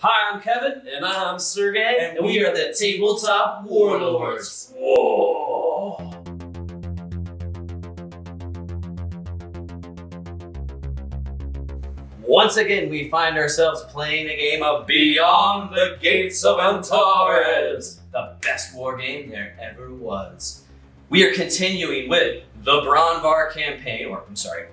Hi, I'm Kevin. And I'm Sergey. And we are the Tabletop Warlords. Whoa! Once again, we find ourselves playing a game of Beyond the Gates of Antares, the best war game there ever was. We are continuing with the Bronvar campaign,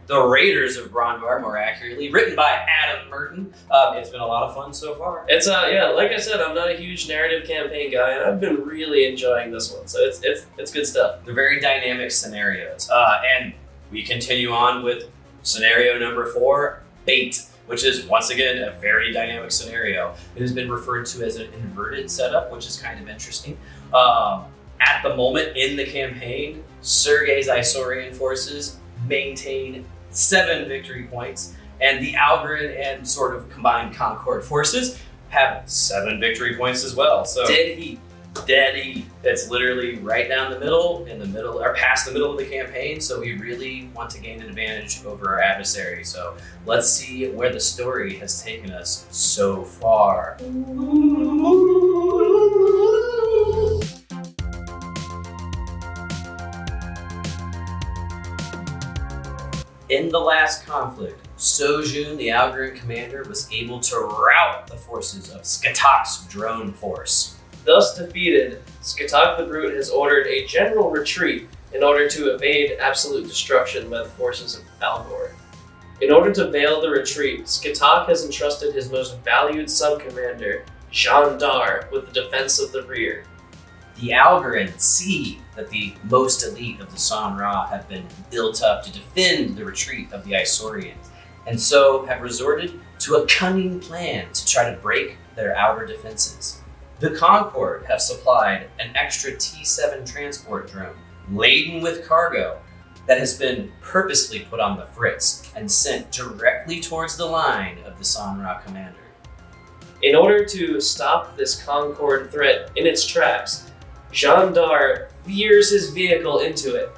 the Raiders of Bronvar, more accurately, written by Adam Merton. It's been a lot of fun so far. It's like I said, I'm not a huge narrative campaign guy, and I've been really enjoying this one. So it's good stuff. They're very dynamic scenarios, and we continue on with scenario number 4, Bait, which is once again a very dynamic scenario. It has been referred to as an inverted setup, which is kind of interesting. At the moment in the campaign, Sergey's Isaurian forces maintain 7 victory points, and the Algorand and sort of combined Concord forces have 7 victory points as well. So Dead heat. It's literally right down the middle, or past the middle of the campaign. So we really want to gain an advantage over our adversary. So let's see where the story has taken us so far. In the last conflict, Sojun, the Algorand commander, was able to rout the forces of Skatok's drone force. Thus defeated, Skatok the Brute has ordered a general retreat in order to evade absolute destruction by the forces of Algor. In order to veil the retreat, Skatok has entrusted his most valued sub-commander, Jean Dar, with the defense of the rear. The Algorand see that the most elite of the Samsara have been built up to defend the retreat of the Isaurians, and so have resorted to a cunning plan to try to break their outer defenses. The Concord have supplied an extra T-7 transport drone laden with cargo that has been purposely put on the fritz and sent directly towards the line of the Samsara commander. In order to stop this Concord threat in its tracks, Jean Dar veers his vehicle into it.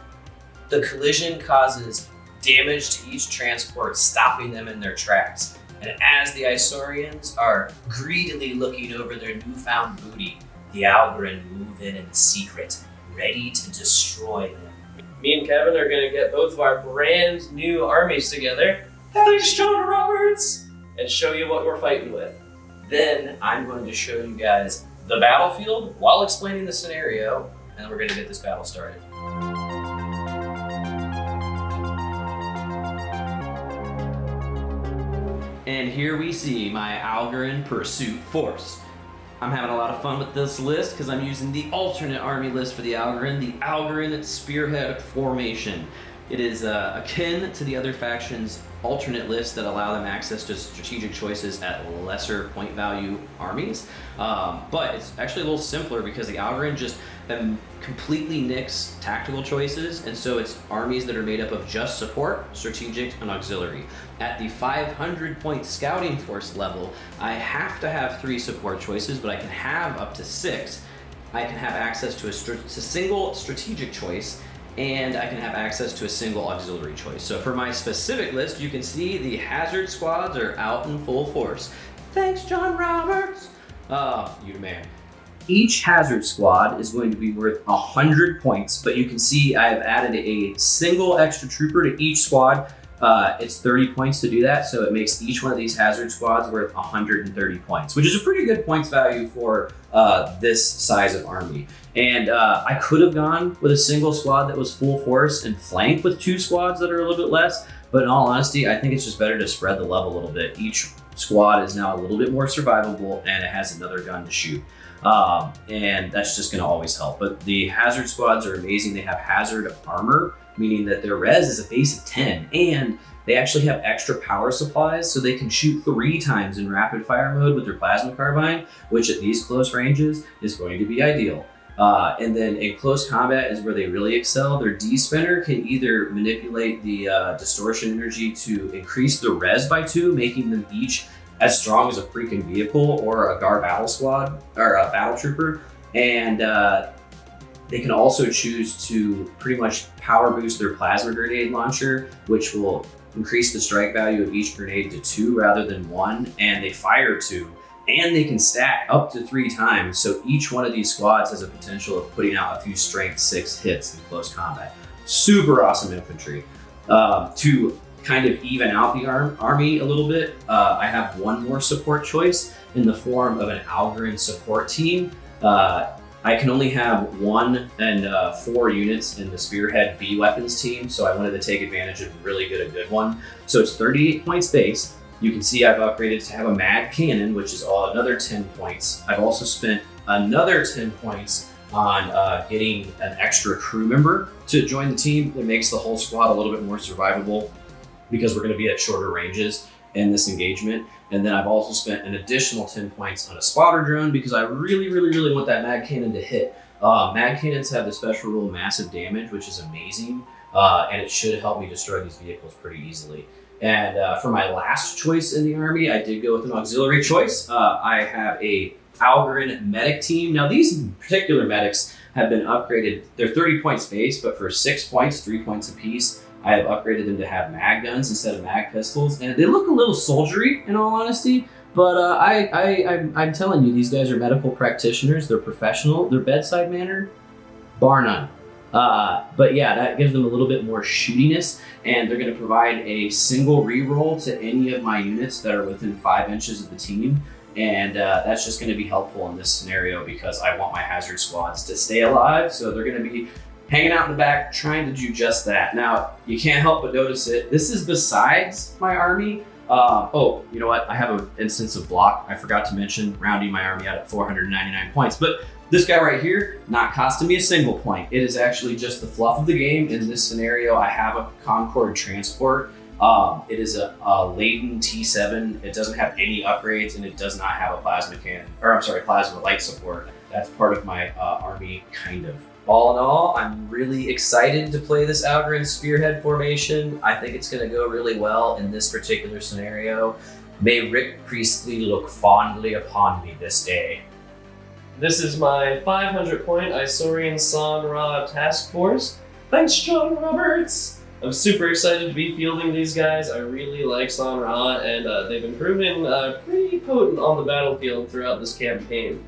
The collision causes damage to each transport, stopping them in their tracks. And as the Isaurians are greedily looking over their newfound booty, the Algorand move in secret, ready to destroy them. Me and Kevin are going to get both of our brand new armies together. Thanks, John Roberts! And show you what we're fighting with. Then I'm going to show you guys the battlefield while explaining the scenario, and then we're going to get this battle started. And here we see my Algorand pursuit force. I'm having a lot of fun with this list because I'm using the alternate army list for the Algorand Spearhead Formation. It is akin to the other factions' alternate lists that allow them access to strategic choices at lesser point value armies. But it's actually a little simpler because the Algorand just completely nix tactical choices, and so it's armies that are made up of just support, strategic, and auxiliary. At the 500 point scouting force level, I have to have 3 support choices, but I can have up to 6. I can have access to a single strategic choice, and I can have access to a single auxiliary choice. So for my specific list, you can see the hazard squads are out in full force. Thanks, John Roberts. You the man. Each hazard squad is going to be worth 100 points, but you can see I've added a single extra trooper to each squad. It's 30 points to do that, so it makes each one of these hazard squads worth 130 points, which is a pretty good points value for this size of army. And I could have gone with a single squad that was full force and flanked with 2 squads that are a little bit less, but in all honesty, I think it's just better to spread the love a little bit. Each squad is now a little bit more survivable, and it has another gun to shoot. And that's just going to always help. But the hazard squads are amazing. They have hazard armor, meaning that their res is a base of 10, and they actually have extra power supplies, so they can shoot 3 times in rapid fire mode with their plasma carbine, which at these close ranges is going to be ideal. And then in close combat is where they really excel. Their D-spinner can either manipulate the distortion energy to increase the res by 2, making them each as strong as a freaking vehicle or a Gar battle squad or a battle trooper, and they can also choose to pretty much power boost their plasma grenade launcher, which will increase the strike value of each grenade to 2 rather than 1, and they fire 2. and they can stack up to 3 times. So each one of these squads has a potential of putting out a few strength 6 hits in close combat. Super awesome infantry. To kind of even out the army a little bit, I have one more support choice in the form of an Algarin support team. I can only have 1 and 4 units in the Spearhead B weapons team, so I wanted to take advantage of really a good one. So it's 38 points base. You can see I've upgraded to have a mag cannon, which is another 10 points. I've also spent another 10 points on getting an extra crew member to join the team. It makes the whole squad a little bit more survivable because we're going to be at shorter ranges in this engagement. And then I've also spent an additional 10 points on a spotter drone because I really want that mag cannon to hit. Mag cannons have the special rule massive damage, which is amazing, and it should help me destroy these vehicles pretty easily. And for my last choice in the army, I did go with an auxiliary choice. I have a Algarin medic team. Now these particular medics have been upgraded. They're 30 points base, but for 6 points, 3 points apiece, I have upgraded them to have mag guns instead of mag pistols, and they look a little soldiery in all honesty, but I'm telling you, these guys are medical practitioners, they're professional, their bedside manner, bar none. But yeah, that gives them a little bit more shootiness, and they're going to provide a single reroll to any of my units that are within 5 inches of the team, and that's just going to be helpful in this scenario because I want my hazard squads to stay alive, so they're going to be hanging out in the back, trying to do just that. Now, you can't help but notice it. This is besides my army. Oh, you know what? I have an instance of block. I forgot to mention rounding my army out at 499 points. But this guy right here, not costing me a single point. It is actually just the fluff of the game. In this scenario, I have a Concorde transport. It is a Layton T7. It doesn't have any upgrades, and it does not have a plasma cannon, or I'm sorry, plasma light support. That's part of my army, kind of. All in all, I'm really excited to play this Algarin Spearhead formation. I think it's going to go really well in this particular scenario. May Rick Priestley look fondly upon me this day. This is my 500-point Isaurian San Ra task force. Thanks, John Roberts! I'm super excited to be fielding these guys. I really like San Ra, and they've been proven pretty potent on the battlefield throughout this campaign.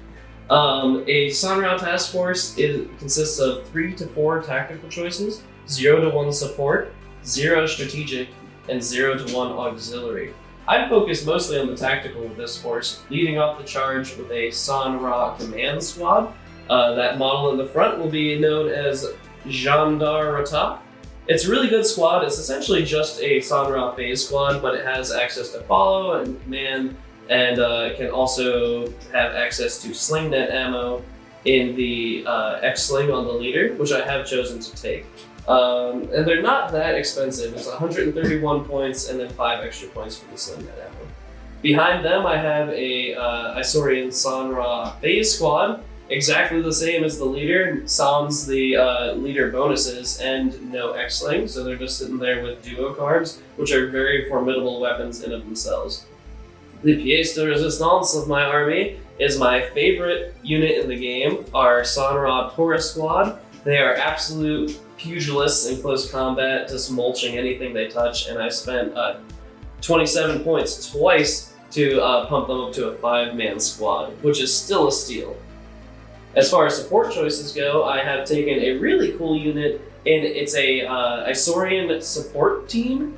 A San Ra task force consists of 3 to 4 tactical choices, 0 to 1 support, 0 strategic, and 0 to 1 auxiliary. I focus mostly on the tactical with this force, leading off the charge with a San Ra command squad. That model in the front will be known as Jandar Ratak. It's a really good squad. It's essentially just a San Ra phase squad, but it has access to follow and command, and can also have access to sling net ammo in the X-Sling on the leader, which I have chosen to take. And they're not that expensive. It's 131 points and then 5 extra points for the sling net ammo. Behind them, I have a Isaurian San Ra phase squad, exactly the same as the leader, sans the leader bonuses and no X-Sling, so they're just sitting there with duo cards, which are very formidable weapons in of themselves. The pièce de résistance of my army is my favorite unit in the game, our San Ra Taurus squad. They are absolute pugilists in close combat, just mulching anything they touch, and I've spent 27 points twice to pump them up to a 5-man squad, which is still a steal. As far as support choices go, I have taken a really cool unit, and it's a Isaurian support team,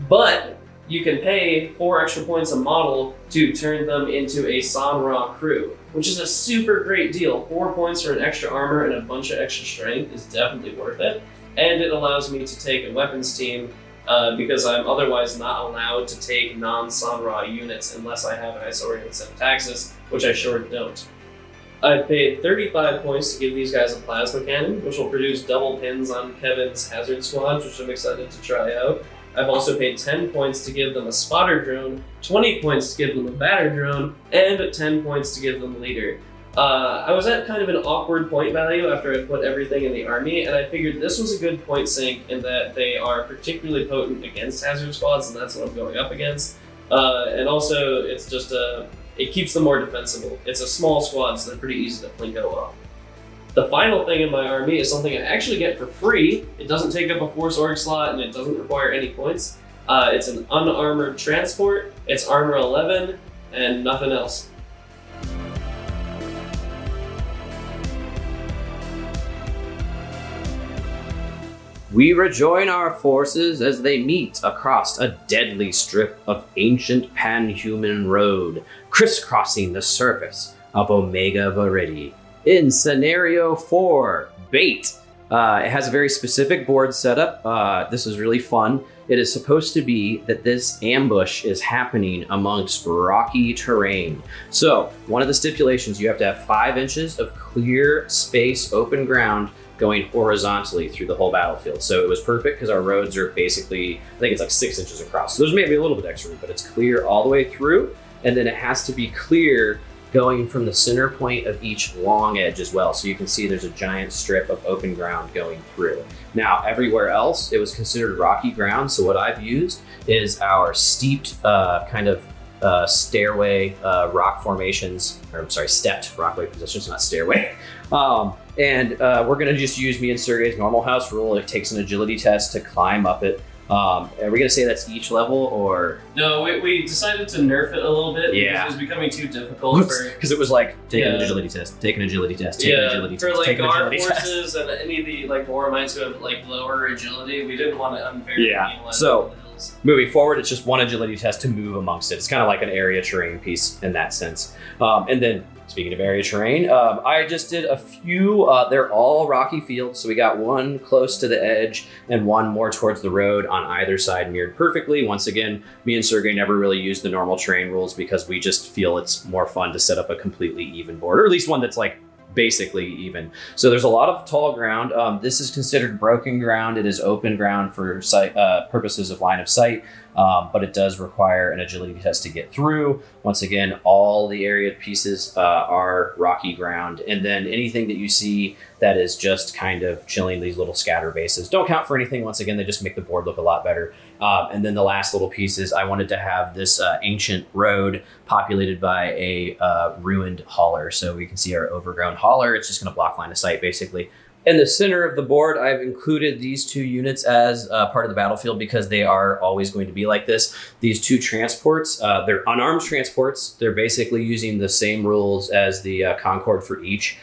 but you can pay 4 extra points a model to turn them into a San Ra crew, which is a super great deal. 4 points for an extra armor and a bunch of extra strength is definitely worth it. And it allows me to take a weapons team because I'm otherwise not allowed to take non-San Ra units unless I have an Isaurian Semitaxis, which I sure don't. I've paid 35 points to give these guys a plasma cannon, which will produce double pins on Kevin's hazard squads, which I'm excited to try out. I've also paid 10 points to give them a spotter drone, 20 points to give them a batter drone, and 10 points to give them leader. I was at kind of an awkward point value after I put everything in the army, and I figured this was a good point sink in that they are particularly potent against hazard squads, and that's what I'm going up against. And also, it's just it keeps them more defensible. It's a small squad, so they're pretty easy to plinko off. The final thing in my army is something I actually get for free. It doesn't take up a force org slot, and it doesn't require any points. It's an unarmored transport. It's armor 11 and nothing else. We rejoin our forces as they meet across a deadly strip of ancient pan-human road, crisscrossing the surface of Omega Viridi. In Scenario 4, Bait. It has a very specific board setup. This is really fun. It is supposed to be that this ambush is happening amongst rocky terrain. So, one of the stipulations, you have to have 5 inches of clear space, open ground, going horizontally through the whole battlefield. So it was perfect because our roads are basically, I think it's like 6 inches across. So there's maybe a little bit extra, but it's clear all the way through. And then it has to be clear going from the center point of each long edge as well. So you can see there's a giant strip of open ground going through. Now, everywhere else, it was considered rocky ground. So what I've used is our steeped stairway rock formations, or I'm sorry, stepped rockway positions, not stairway. And we're gonna just use me and Sergey's normal house rule. It takes an agility test to climb up it. Are we gonna say that's each level, or? No, we decided to nerf it a little bit because it was becoming too difficult because it was like take an agility test, take an agility test, take an agility test. For like take guard forces and any of the like war mines who have like lower agility, we didn't want to unfairly penalize so moving forward, it's just one agility test to move amongst it. It's kind of like an area terrain piece in that sense. And then speaking of area terrain, I just did a few, they're all rocky fields. So we got one close to the edge and one more towards the road on either side mirrored perfectly. Once again, me and Sergey never really used the normal terrain rules because we just feel it's more fun to set up a completely even board, or at least one that's like basically even. So there's a lot of tall ground. This is considered broken ground. It is open ground for sight, purposes of line of sight, but it does require an agility test to get through. Once again, all the area pieces are rocky ground, and then anything that you see that is just kind of chilling, these little scatter bases don't count for anything. Once again, they just make the board look a lot better. And then the last little pieces, I wanted to have this ancient road populated by a ruined hauler. So we can see our overgrown hauler. It's just going to block line of sight, basically. In the center of the board, I've included these 2 units as part of the battlefield because they are always going to be like this. These 2 transports, they're unarmed transports. They're basically using the same rules as the Concorde for each,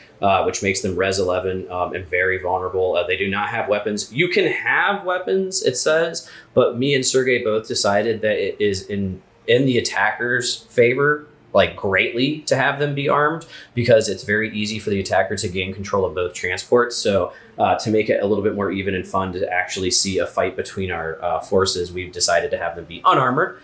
which makes them Res 11 and very vulnerable. They do not have weapons. You can have weapons, it says, but me and Sergey both decided that it is in the attacker's favor, like greatly, to have them be armed because it's very easy for the attacker to gain control of both transports. So to make it a little bit more even and fun to actually see a fight between our forces, we've decided to have them be unarmored.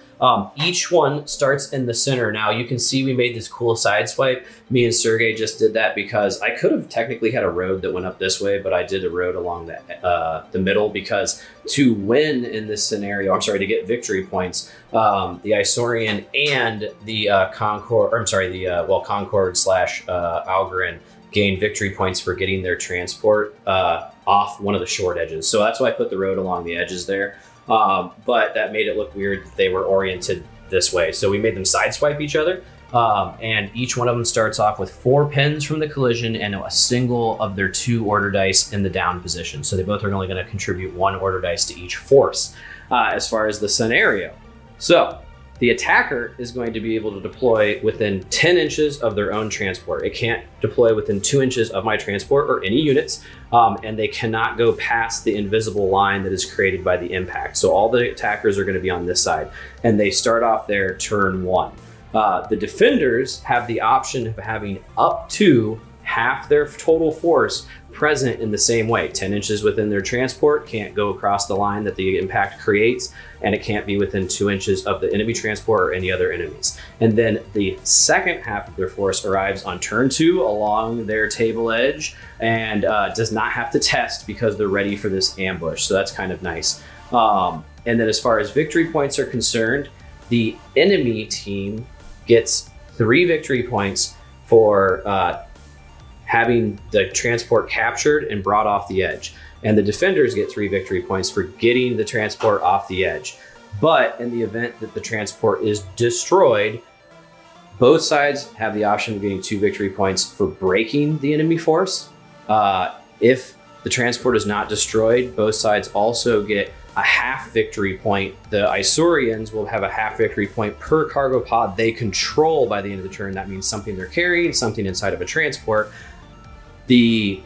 Each one starts in the center. Now you can see we made this cool side swipe. Me and Sergey just did that because I could have technically had a road that went up this way, but I did a road along the middle because to win in this scenario, to get victory points, the Isaurian and the Concorde / Algarin gain victory points for getting their transport off one of the short edges. So that's why I put the road along the edges there. But that made it look weird that they were oriented this way. So we made them sideswipe each other. And each one of them starts off with 4 pins from the collision and a single of their 2 order dice in the down position. So they both are only going to contribute 1 order dice to each force as far as the scenario. So the attacker is going to be able to deploy within 10 inches of their own transport. It can't deploy within 2 inches of my transport or any units, and they cannot go past the invisible line that is created by the impact. So all the attackers are going to be on this side, and they start off their turn 1. The defenders have the option of having up to half their total force present in the same way. 10 inches within their transport, can't go across the line that the impact creates, and it can't be within 2 inches of the enemy transport or any other enemies. And then the second half of their force arrives on turn 2 along their table edge and does not have to test because they're ready for this ambush. So that's kind of nice. And then as far as victory points are concerned, the enemy team gets 3 victory points for having the transport captured and brought off the edge. And the defenders get 3 victory points for getting the transport off the edge. But in the event that the transport is destroyed, both sides have the option of getting 2 victory points for breaking the enemy force. If the transport is not destroyed, both sides also get a half victory point. The Isaurians will have a half victory point per cargo pod they control by the end of the turn. That means something they're carrying, something inside of a transport. The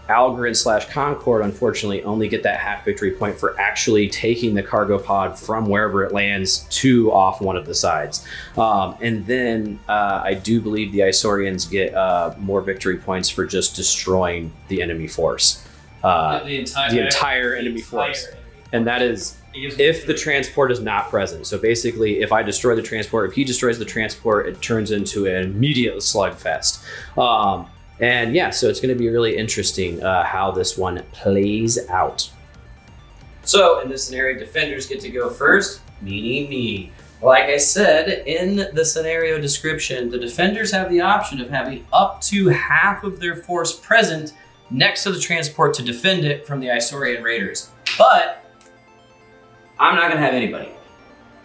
Algarin / Concord, unfortunately, only get that half victory point for actually taking the cargo pod from wherever it lands to off one of the sides. And then I do believe the Isaurians get more victory points for just destroying the enemy force. The entire enemy force. And that is if the transport is not present. So basically, if I destroy the transport, if he destroys the transport, it turns into an immediate slugfest. And yeah, so it's going to be really interesting how this one plays out. So in this scenario, defenders get to go first, meaning me. Like I said in the scenario description, the defenders have the option of having up to half of their force present next to the transport to defend it from the Isaurian raiders. But I'm not going to have anybody.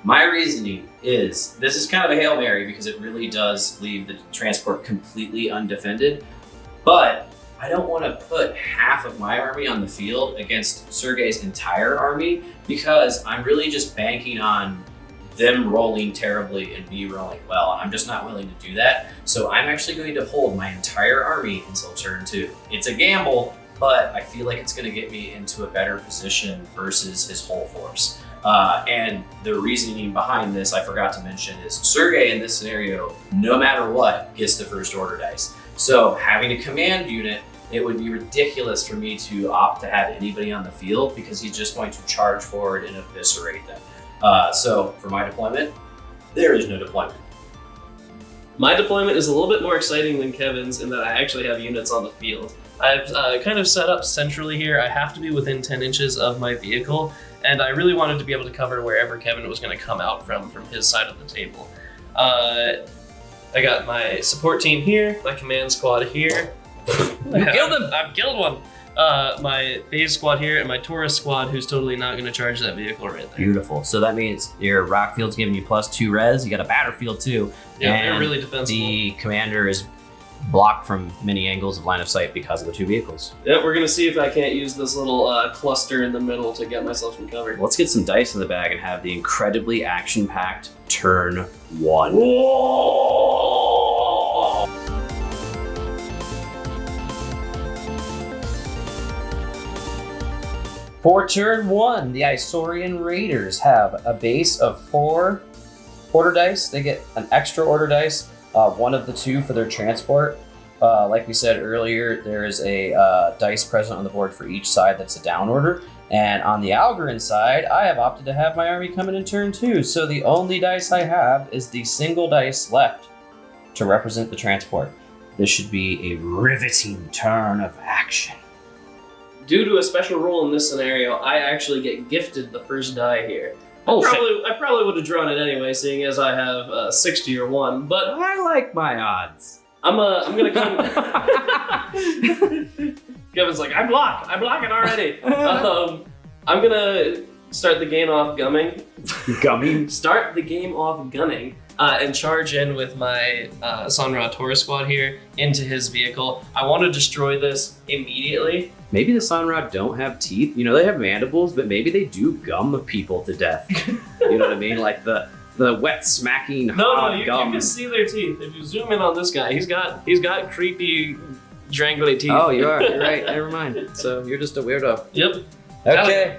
My reasoning is, this is kind of a Hail Mary because it really does leave the transport completely undefended. But I don't want to put half of my army on the field against Sergey's entire army because I'm really just banking on them rolling terribly and me rolling well. And I'm just not willing to do that. So I'm actually going to hold my entire army until turn 2. It's a gamble, but I feel like it's going to get me into a better position versus his whole force. And the reasoning behind this, I forgot to mention, is Sergey in this scenario, no matter what, gets the first order dice. So having a command unit, it would be ridiculous for me to opt to have anybody on the field because he's just going to charge forward and eviscerate them. So for my deployment, there is no deployment. My deployment is a little bit more exciting than Kevin's in that I actually have units on the field. I've kind of set up centrally here. I have to be within 10 inches of my vehicle, and I really wanted to be able to cover wherever Kevin was going to come out from his side of the table. I got my support team here, my command squad here. You killed him! I've killed one! My phase squad here, and my Taurus squad, who's totally not going to charge that vehicle right there. Beautiful. So that means your rock field's giving you +2 res. You got a battlefield too. Yeah, and they're really defensible. The commander is blocked from many angles of line of sight because of the 2 vehicles. Yep, we're going to see if I can't use this little cluster in the middle to get myself some cover. Let's get some dice in the bag and have the incredibly action-packed turn 1. Whoa! For turn 1, the Isaurian Raiders have a base of 4 order dice. They get an extra order dice, one of the 2 for their transport. Like we said earlier, there is a dice present on the board for each side that's a down order. And on the Algarin side, I have opted to have my army come in turn 2. So the only dice I have is the single dice left to represent the transport. This should be a riveting turn of action. Due to a special rule in this scenario, I actually get gifted the first die here. I probably would have drawn it anyway, seeing as I have 60 or 1, but I like my odds. I'm gonna come. Kevin's like, I block it already. I'm gonna start the game off gumming. Start the game off gunning. And charge in with my Sanra Taurus squad here into his vehicle. I want to destroy this immediately. Maybe the Sanra don't have teeth. You know, they have mandibles, but maybe they do gum people to death. You know what I mean? Like the wet smacking No, you gum. can see their teeth. If you zoom in on this guy, he's got creepy, drangly teeth. Oh, you are. You're right. Never mind. So you're just a weirdo. Yep. Okay.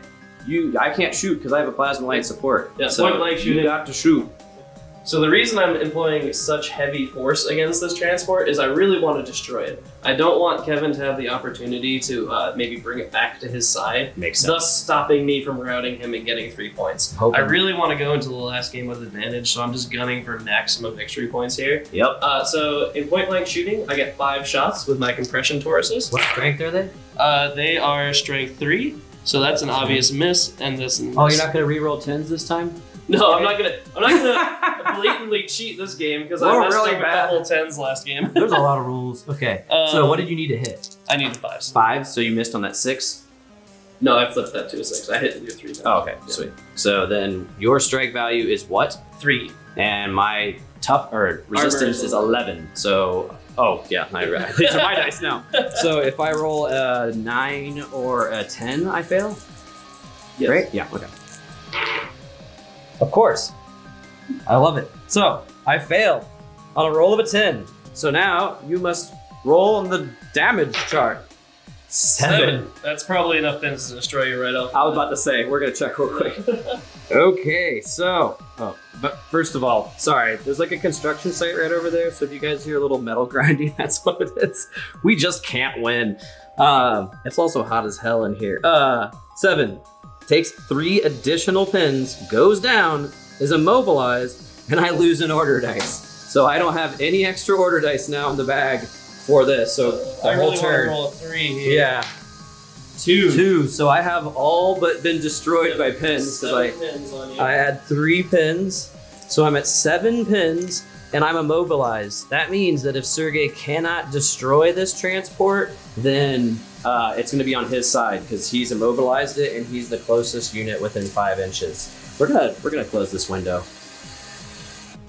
I can't shoot because I have a plasma light support. Yeah, so point blank shooting. You got to shoot. So the reason I'm employing such heavy force against this transport is I really want to destroy it. I don't want Kevin to have the opportunity to maybe bring it back to his side, Makes sense. thus stopping me from routing him and getting 3 points. I really want to go into the last game with advantage, so I'm just gunning for maximum victory points here. Yep. So in point blank shooting, I get 5 shots with my compression Tauruses. What strength are they? They are strength 3, so that's an obvious miss, and this. Oh, you're not gonna re-roll 10s this time? No, I'm not gonna blatantly cheat this game because I messed up with that whole 10s last game. There's a lot of rules. Okay. So what did you need to hit? I needed 5s. 5, so you missed on that 6? No, I flipped that to a 6. I hit to do 3 times. Oh, okay. Yeah. Sweet. So then your strike value is what? 3. And my resistance is 11. So, oh yeah, these are my dice now. So if I roll a 9 or a 10, I fail? Yes. Right? Yeah, okay. Of course. I love it. So, I failed on a roll of a 10. So now, you must roll on the damage chart. 7. That's probably enough pins to destroy you right off. I was about to say, we're gonna check real quick. Okay, so, but first of all, sorry, there's like a construction site right over there, so if you guys hear a little metal grinding, that's what it is. We just can't win. It's also hot as hell in here. 7, takes 3 additional pins, goes down, is immobilized, and I lose an order dice. So I don't have any extra order dice now in the bag for this, so the whole turn. I roll a 3 here. Yeah. 2. So I have all but been destroyed by pins. 7 pins on you. I had 3 pins, so I'm at 7 pins, and I'm immobilized. That means that if Sergey cannot destroy this transport, then it's going to be on his side because he's immobilized it, and he's the closest unit within 5 inches. We're gonna close this window.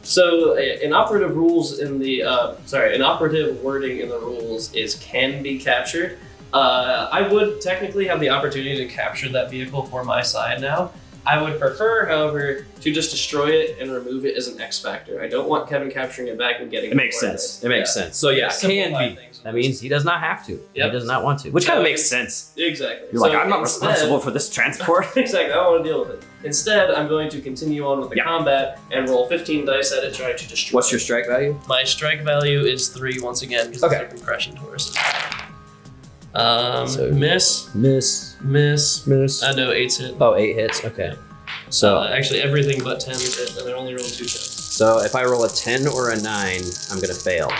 So an operative rules in the an operative wording in the rules is can be captured. I would technically have the opportunity to capture that vehicle for my side now. I would prefer, however, to just destroy it and remove it as an X factor. I don't want Kevin capturing it back and getting It makes sense. It makes sense. So yeah, can be. That means he does not have to. He does not want to. Which kind of makes sense. Exactly. You're like, I'm not responsible for this transport. Exactly, I don't want to deal with it. Instead, I'm going to continue on with the combat and roll 15 dice at it, trying to destroy What's your strike value? My strike value is 3 once again, because it's a compression Taurus. Miss. No, 8's hit. Oh, 8 hits. Okay. So actually, everything but 10 is hit, and I only roll 2 checks. So if I roll a 10 or a 9, I'm gonna fail.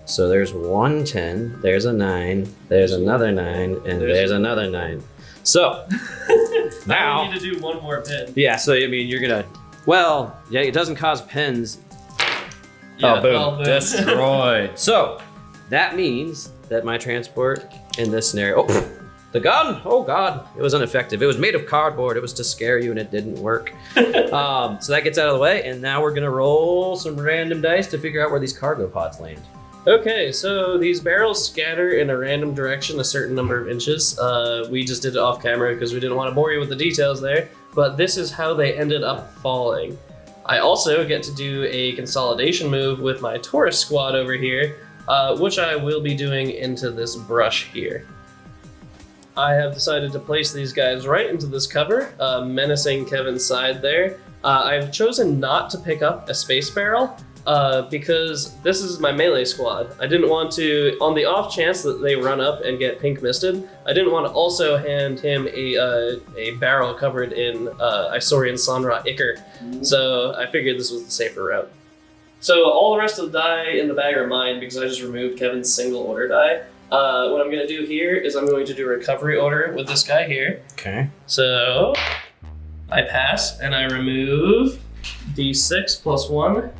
So there's 1 10, there's a 9, there's another 9, and there's another 9. So now I need to do 1 more pin. Yeah. So I mean, you're gonna. Well, yeah, it doesn't cause pins. Yeah, oh, boom! Destroyed. So that means that my transport in this scenario. Oh, the gun! Oh God, it was ineffective. It was made of cardboard. It was to scare you, and it didn't work. So that gets out of the way, and now we're gonna roll some random dice to figure out where these cargo pods land. Okay, so these barrels scatter in a random direction a certain number of inches. We just did it off camera because we didn't want to bore you with the details there, but this is how they ended up falling. I also get to do a consolidation move with my Taurus squad over here, which I will be doing into this brush here. I have decided to place these guys right into this cover, menacing Kevin's side there. I've chosen not to pick up a space barrel, because this is my melee squad. I didn't want to, on the off chance that they run up and get pink misted, I didn't want to also hand him a barrel covered in Isorian Sanra Ichor. So I figured this was the safer route. So all the rest of the die in the bag are mine because I just removed Kevin's single order die. What I'm going to do here is I'm going to do a recovery order with this guy here. Okay. So I pass and I remove D6 plus 1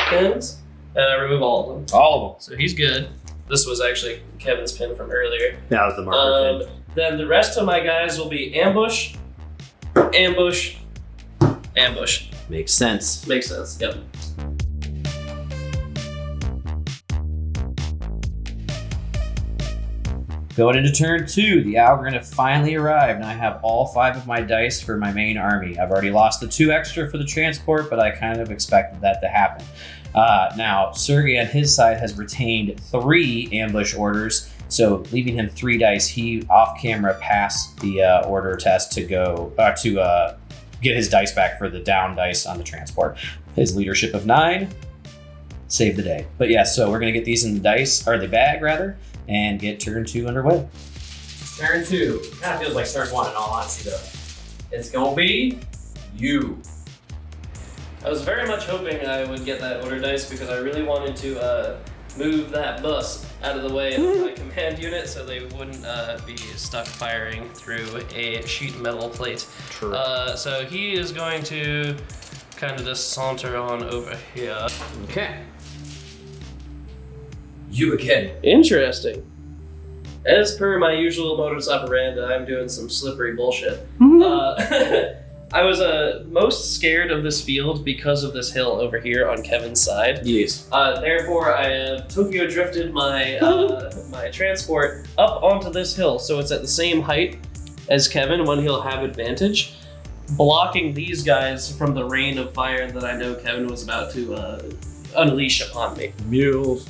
pins, and I remove all of them. All of them. So he's good. This was actually Kevin's pin from earlier. That was the marker pin. Then the rest of my guys will be ambush, ambush, ambush. Makes sense. Makes sense, yep. Going into turn 2, the Algren have finally arrived, and I have all 5 of my dice for my main army. I've already lost the 2 extra for the transport, but I kind of expected that to happen. Now, Sergey on his side has retained 3 ambush orders, so leaving him 3 dice, he off camera passed the order test to go to get his dice back for the down dice on the transport. His leadership of 9 saved the day. But yeah, so we're gonna get these in the dice, or the bag rather, and get turn 2 underway. Turn 2. Kind of feels like turn 1 in all honesty though. It's gonna be you. I was very much hoping I would get that order dice because I really wanted to move that bus out of the way of my command unit so they wouldn't be stuck firing through a sheet metal plate. True. So he is going to kind of just saunter on over here. Okay. You again. Interesting. As per my usual modus operandi, I'm doing some slippery bullshit. I was most scared of this field because of this hill over here on Kevin's side. Yes. Therefore, I have Tokyo drifted my my transport up onto this hill, so it's at the same height as Kevin when he'll have advantage, blocking these guys from the rain of fire that I know Kevin was about to unleash upon me. Mules.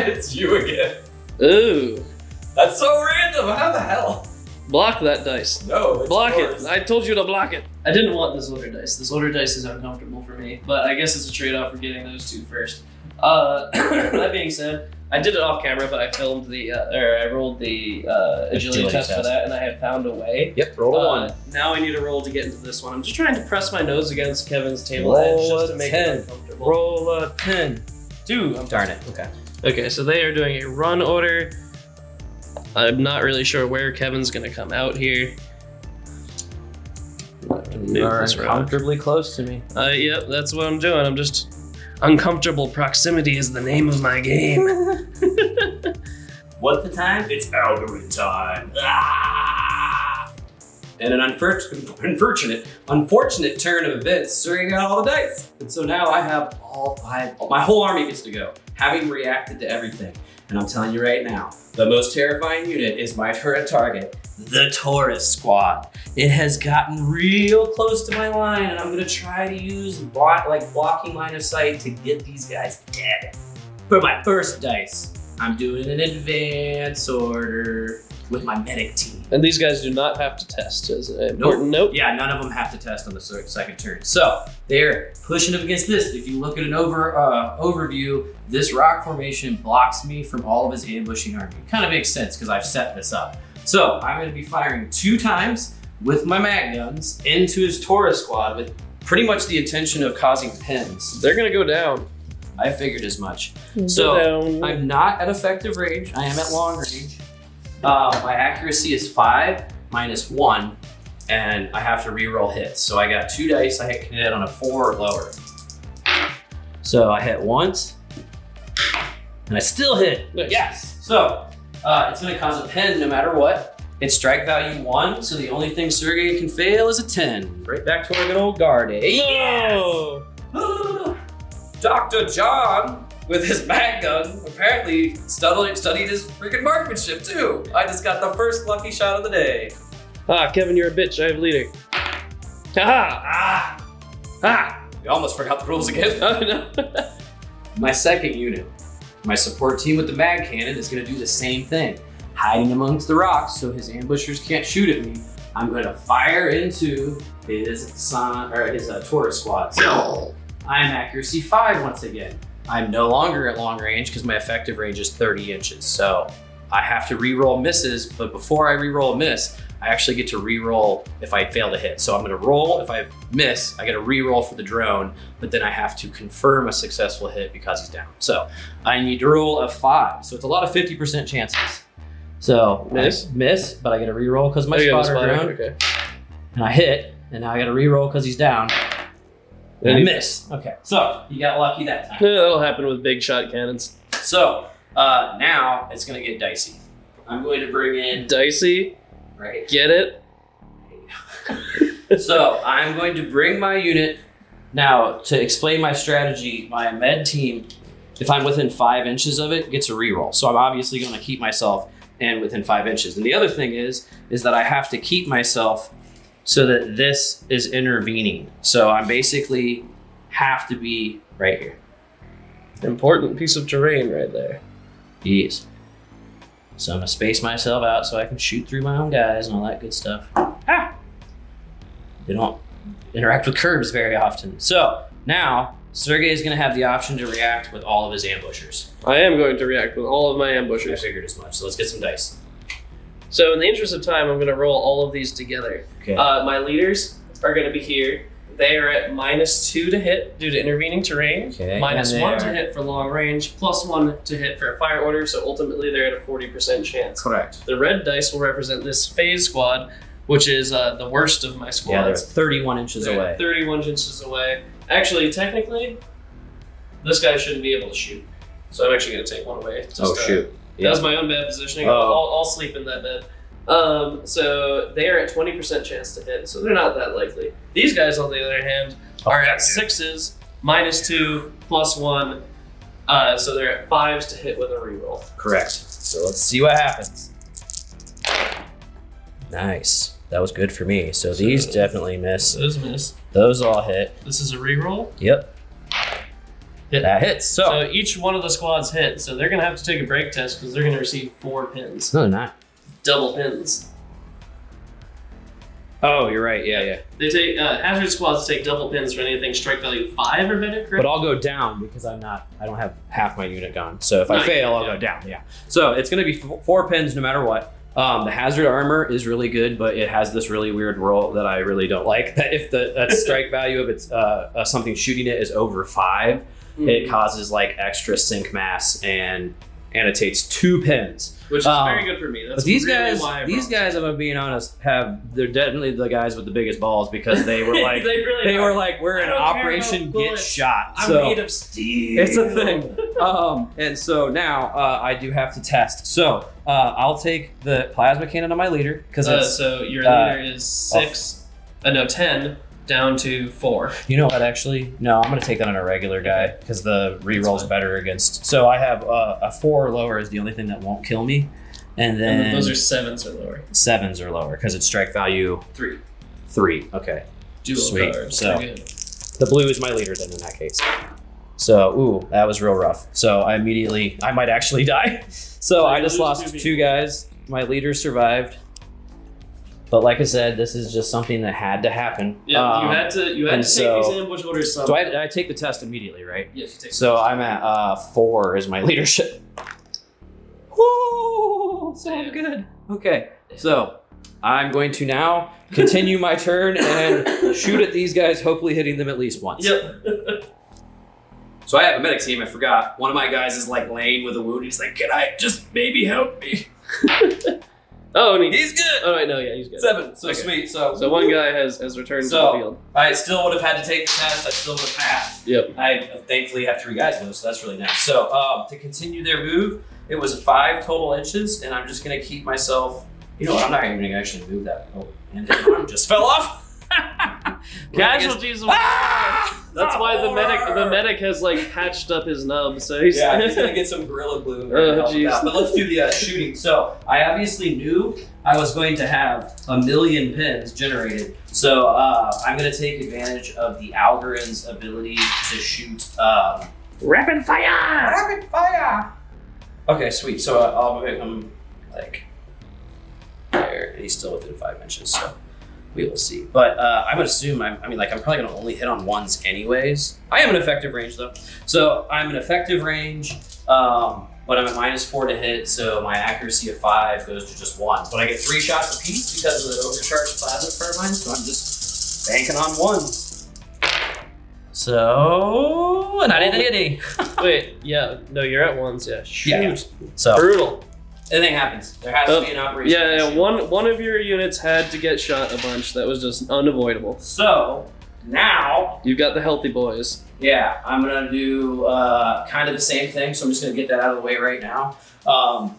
It's you again. Ooh. That's so random. How the hell? Block that dice. No, it's Block yours. it. I told you to block it. I didn't want this order dice. This order dice is uncomfortable for me, but I guess it's a trade-off for getting those two first. That being said, I did it off camera, but I filmed I rolled the agility test for that, and I had found a way. Yep, roll a 1. Now I need a roll to get into this one. I'm just trying to press my nose against Kevin's table Roll edge just a to make 10. it uncomfortable. Roll a 10. 2. Darn it. Okay. Okay, so they are doing a run order. I'm not really sure where Kevin's gonna come out here. You are uncomfortably close to me. Yep, that's what I'm doing. I'm just uncomfortable proximity is the name of my game. What's the time? It's algorithm time. Ah! And an unfortunate turn of events, Sergey got all the dice. And so now I have all 5, my whole army gets to go, having reacted to everything. And I'm telling you right now, the most terrifying unit is my turret target, the Taurus Squad. It has gotten real close to my line, and I'm gonna try to use blocking line of sight to get these guys dead. For my first dice, I'm doing an advance order with my medic team. And these guys do not have to test, is an important note. Yeah, none of them have to test on the second turn. So they're pushing up against this. If you look at an overview, this rock formation blocks me from all of his ambushing army. Kind of makes sense because I've set this up. So I'm going to be firing 2 times with my mag guns into his Taurus Squad with pretty much the intention of causing pins. They're gonna go down. I figured as much. Go So down. I'm not at effective range. I am at long range. My accuracy is 5 minus 1, and I have to reroll hits. So I got 2 dice. I can hit on a 4 or lower. So I hit once, and I still hit. Nice. Yes. So it's going to cause a pen no matter what. It's strike value 1, so the only thing Sergey can fail is a 10. Right back to our good old guard. No! Dr. John, with his mag gun, apparently studied his freaking marksmanship too. I just got the first lucky shot of the day. Ah, Kevin, you're a bitch. I have leader. Haha! We almost forgot the rules again. Oh no. My second unit, my support team with the mag cannon, is going to do the same thing. Hiding amongst the rocks so his ambushers can't shoot at me. I'm going to fire into his Taurus Squad. So I'm accuracy 5 once again. I'm no longer at long range because my effective range is 30 inches. So I have to re-roll misses, but before I re-roll a miss, I actually get to re-roll if I fail to hit. So I'm gonna roll, if I miss, I get a re-roll for the drone, but then I have to confirm a successful hit because he's down. So I need to roll a 5. So it's a lot of 50% chances. So Miss? I miss, but I get a re-roll because my Oh, you got a spotter spotter, drone. okay. And I hit, and now I got to re-roll because he's down. And I miss. Okay, so you got lucky that time. Yeah, that'll happen with big shot cannons. So now it's gonna get dicey. I'm going to bring in Dicey, right. get it? So I'm going to bring my unit now to explain my strategy. My med team, if I'm within 5 inches of it, gets a reroll. So I'm obviously going to keep myself in within 5 inches. And the other thing is that I have to keep myself so that this is intervening. So I basically have to be right here. Important piece of terrain right there. Yes. So I'm gonna space myself out so I can shoot through my own guys and all that good stuff. Ah! They don't interact with curbs very often. So now Sergey is gonna have the option to react with all of his ambushers. I am going to react with all of my I ambushers. figured as much. So let's get some dice. So in the interest of time, I'm going to roll all of these together. Okay. My leaders are going to be here. They are at -2 to hit due to intervening terrain, Okay, -1 to hit for long range, +1 to hit for a fire order, so ultimately they're at a 40% chance. Correct. The red dice will represent this phase squad, which is the worst of my squads. Yeah, they're 31 inches They're away. 31 inches away. Actually, technically, this guy shouldn't be able to shoot. So I'm actually going to take one away. That was my own bad positioning. Oh. I'll sleep in that bed. So they are at 20% chance to hit, so they're not that likely. These guys, on the other hand, are at 6s, -2, +1, so they're at 5s to hit with a reroll. Correct. So let's see what happens. Nice. That was good for me. So these definitely miss. Those miss. Those all hit. This is a reroll. Yep. Hit. That hits. So each one of the squads hit. So they're gonna have to take a break test because they're gonna receive 4 pins. No, they're not. Double pins. Oh, you're right. Yeah. They take hazard squads take double pins for anything strike value 5 or better. Correct? But I'll go down because I don't have half my unit gone. So if I No, fail, I'll yeah. go down. Yeah. So it's gonna be 4 pins no matter what. The hazard armor is really good, but it has this really weird roll that I really don't like. That if that strike value of its something shooting it is over 5, it causes like extra sink mass and annotates 2 pins. Which is very good for me. That's But these really why I guys, if I'm being honest, they're definitely the guys with the biggest balls because they were like, they were like, we're in I don't care Operation about Get bullets. Shot. I'm So made of steel. it's a thing. And so now I do have to test. So I'll take the plasma cannon on my leader because So your leader is 6, 10 down to 4. you know what? Actually, no, I'm gonna take that on a regular guy because the reroll's better against. So I have a 4 or lower is the only thing that won't kill me, and then those are 7s or lower. 7s or lower because it's strike value 3. 3. Okay. Dual Sweet. cards. So- Pretty good. The blue is my leader then in that case. So, ooh, that was real rough. So I might actually die. So I you just lose lost 2 2 guys. My leader survived. But like I said, this is just something that had to happen. Yeah, you had to and take so- these ambush orders. So I take the test immediately, right? Yes, you take. So I'm at 4 is my leadership. Woo! So I'm good. Okay, so I'm going to now continue my turn and shoot at these guys, hopefully hitting them at least once. Yep. So I have a medic team. I forgot. One of my guys is like laying with a wound. He's like, "Can I just maybe help me?" Oh, and He's good. Oh, wait, no, yeah, he's good. 7. So Okay. sweet. So one guy has returned to So- the field. I still would have had to take the test. I still would have passed. Yep. I thankfully have 3 guys with us, so that's really nice. So to continue their move, it was 5 total inches, and I'm just gonna keep myself. You know what? I'm not even gonna actually move that. Oh, and the arm just fell off. Casualties. That's why the medic has like patched up his nub. So he's Yeah, he's gonna get some Gorilla Glue. in there Oh, to help him jeez. out. But let's do the shooting. So I obviously knew I was going to have 1,000,000 pins generated. So I'm gonna take advantage of the Algorin's ability to shoot rapid fire. rapid fire. Okay, sweet. So I'll make him like there, and he's still within 5 inches. So we will see. But I would assume I'm probably gonna only hit on 1s anyways. I am an effective range though. So I'm an effective range, but I'm at -4 to hit, so my accuracy of 5 goes to just 1. But I get 3 shots apiece because of the overcharged plasma carbine, so I'm just banking on 1s. So and I didn't hit any. Wait, yeah, no, you're at 1s. Yeah, shoot. Yeah. So Brutal. anything happens. There has to be an operation. Yeah, one of your units had to get shot a bunch. That was just unavoidable. So now, You've got the healthy boys. yeah, I'm gonna do kind of the same thing. So I'm just gonna get that out of the way right now.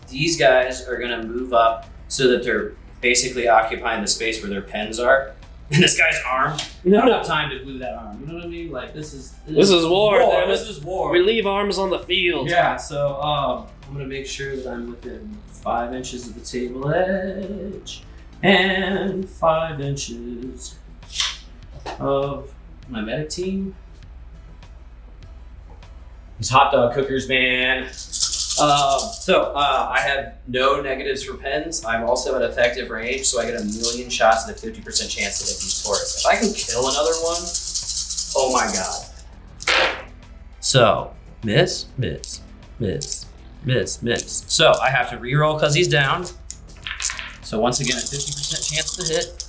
These guys are gonna move up so that they're basically occupying the space where their pens are. And this guy's arm, I don't have time to glue that arm. You know what I mean? Like this is war. Damn it. This is war. We leave arms on the field. Yeah. So I'm gonna make sure that I'm within 5 inches of the table edge and 5 inches of my medic team. These hot dog cookers, man. I have no negatives for pens. I'm also at effective range, so I get 1,000,000 shots and a 50% chance to hit these tourists. If I can kill another one, oh my god. So, miss. So I have to reroll because he's down. So once again, a 50% chance to hit.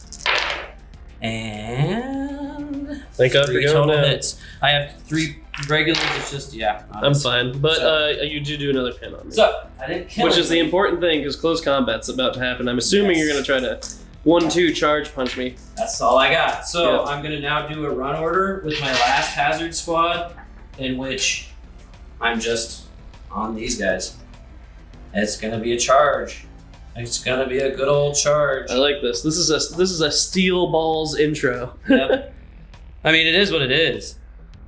And Thank God for 3 going total out. hits. I have 3 regulars. It's just I'm fine, but So- you do another pin on me, So I didn't kill which is the anybody. important thing because close combat's about to happen. I'm assuming Yes. you're gonna try to 1-2 charge punch me. That's all I got. So Yeah. I'm gonna now do a run order with my last hazard squad, in which I'm just on these guys. It's gonna be a charge. It's gonna be a good old charge. I like this. This is a steel balls intro. Yep. I mean, it is what it is.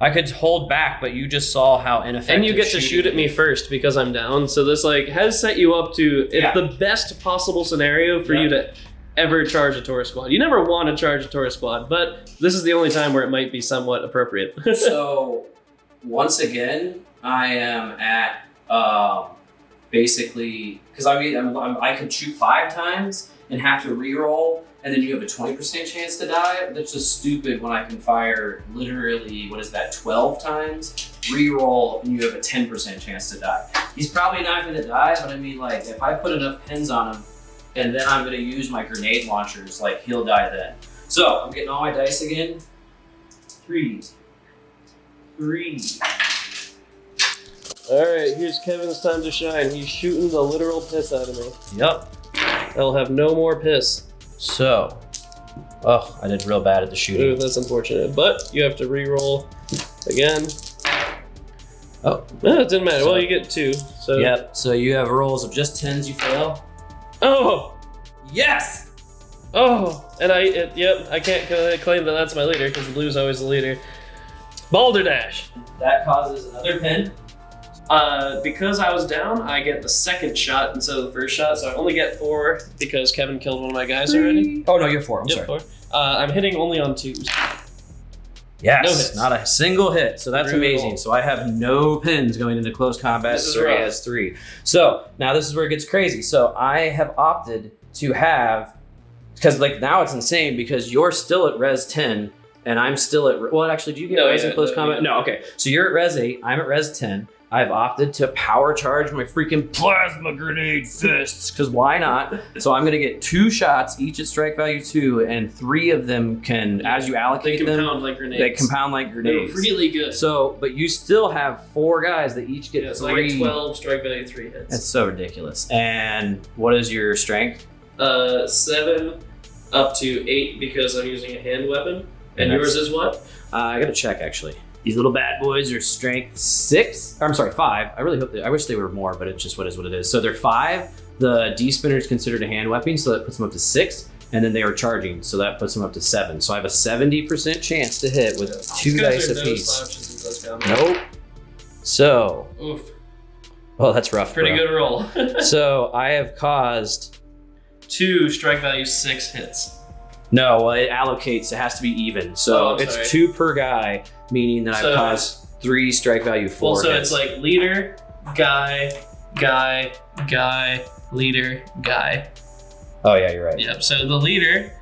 I could hold back, but you just saw how ineffective. And you get to shooting shoot at me first because I'm down. So this like has set you up to Yeah. the best possible scenario for you to ever charge a tourist squad. You never want to charge a tourist squad, but this is the only time where it might be somewhat appropriate. So once again, I am at basically, because I could shoot 5 times and have to re-roll, and then you have a 20% chance to die. That's just stupid when I can fire literally, 12 times, re-roll, and you have a 10% chance to die. He's probably not going to die, but I mean, like, if I put enough pins on him, and then I'm going to use my grenade launchers, like, he'll die then. So, I'm getting all my dice again. 3. Alright, here's Kevin's time to shine. He's shooting the literal piss out of me. Yep. I'll have no more piss. So, I did real bad at the shooting. Ooh, that's unfortunate. But you have to re-roll again. Oh. No, it didn't matter. Well, you get 2. So. Yep, so you have rolls of just 10s, you fail. Oh! Yes! Oh! And I can't claim that that's my leader, because the blue's always the leader. Balderdash! That causes another pin. Because I was down, I get the second shot instead of the first shot, so I only get 4 because Kevin killed one of my guys already. Oh no, you have 4, I'm sorry. 4. I'm hitting only on 2s. Yes, No hits. not a single hit, so that's Brutal. amazing. So I have no pins going into close combat. This is Sergey rough. has 3. So now this is where it gets crazy. So I have opted to have, because like now it's insane because you're still at res 10 and I'm still at, well actually do you get res in close combat? yeah. No, okay. So you're at res 8, I'm at res 10. I've opted to power charge my freaking plasma grenade fists, because why not? So I'm going to get 2 shots, each at strike value 2, and 3 of them can, as you allocate They them, compound like grenades. they compound like grenades. They're really good. So, but you still have 4 guys that each get 3. So I get 12 strike value 3 hits. That's so ridiculous. And what is your strength? 7 up to 8 because I'm using a hand weapon. And yours is what? I got to check actually. These little bad boys are strength 6. Or, I'm sorry, 5. I really hope I wish they were more, but it's just what it is. So they're 5. The D-spinner is considered a hand weapon, so that puts them up to 6. And then they are charging, so that puts them up to 7. So I have a 70% chance to hit with 2 dice apiece. Nope. So. Oof. Oh, that's rough. Pretty good roll. So I have caused 2 strike value 6 hits. No, well, it allocates. It has to be even. So it's sorry. 2 per guy, meaning that I've caused 3 strike value 4 Well, so hits. it's like leader, guy, leader, guy. Oh yeah, you're right. Yep. So the leader,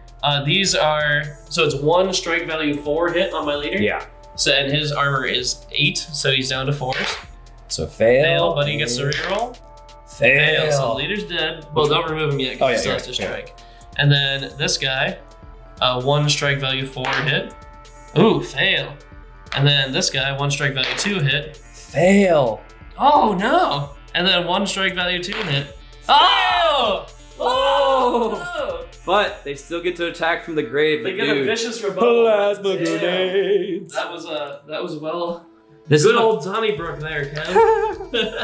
these are, so it's 1 strike value 4 hit on my leader. Yeah. So and his armor is 8, so he's down to 4s. So fail. But he gets to reroll. Fail. So the leader's dead. Well, don't remove him yet because he still has to strike. And then this guy, 1 strike value 4 hit. Ooh, fail. And then this guy, 1 strike value 2 hit. Fail. Oh no! And then 1 strike value 2 hit. Oh! Oh! But they still get to attack from the grave. They get a vicious rebuttal. Plasma Damn. grenades. That was well. This Good is old Donnybrook there, Ken.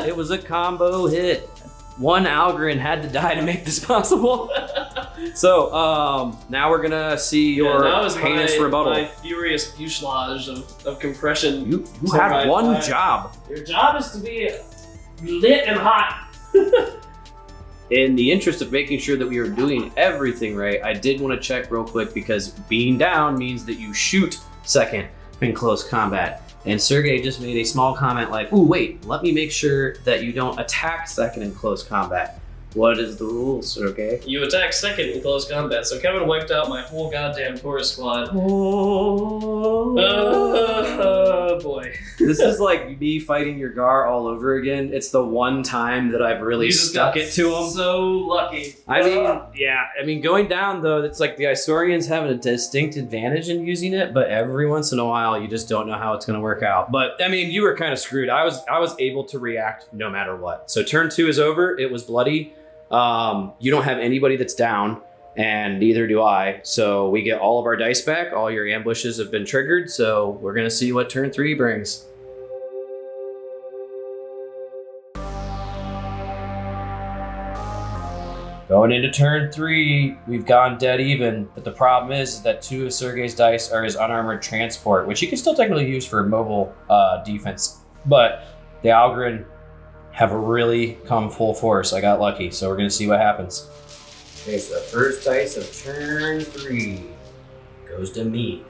It was a combo hit. 1 Algren had to die to make this possible. So now we're gonna see your heinous rebuttal. My furious fuselage of compression. You had one job. Your job is to be lit and hot. In the interest of making sure that we are doing everything right, I did want to check real quick because being down means that you shoot second in close combat. And Sergey just made a small comment like, ooh, wait, let me make sure that you don't attack second in close combat. What is the rule, Sergey? You attack second in close combat, so Kevin wiped out my whole goddamn tourist squad. Oh boy. This is like me fighting your Gar all over again. It's the one time that I've really stuck it to him. So lucky. I mean, going down though, it's like the Isaurians have a distinct advantage in using it, but every once in a while you just don't know how it's going to work out. But I mean, you were kind of screwed. I was able to react no matter what. So turn 2 is over. It was bloody. You don't have anybody that's down, and neither do I. So we get all of our dice back. All your ambushes have been triggered. So we're going to see what turn 3 brings. Going into turn 3, we've gone dead even, but the problem is that 2 of Sergey's dice are his unarmored transport, which he can still technically use for mobile defense, but the Algren have really come full force. I got lucky, so we're going to see what happens. Okay, so the first dice of turn 3 goes to me.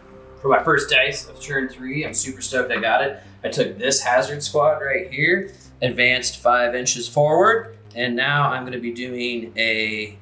for my first dice of turn 3. I'm super stoked I got it. I took this hazard squad right here, advanced 5 inches forward, and now I'm going to be doing a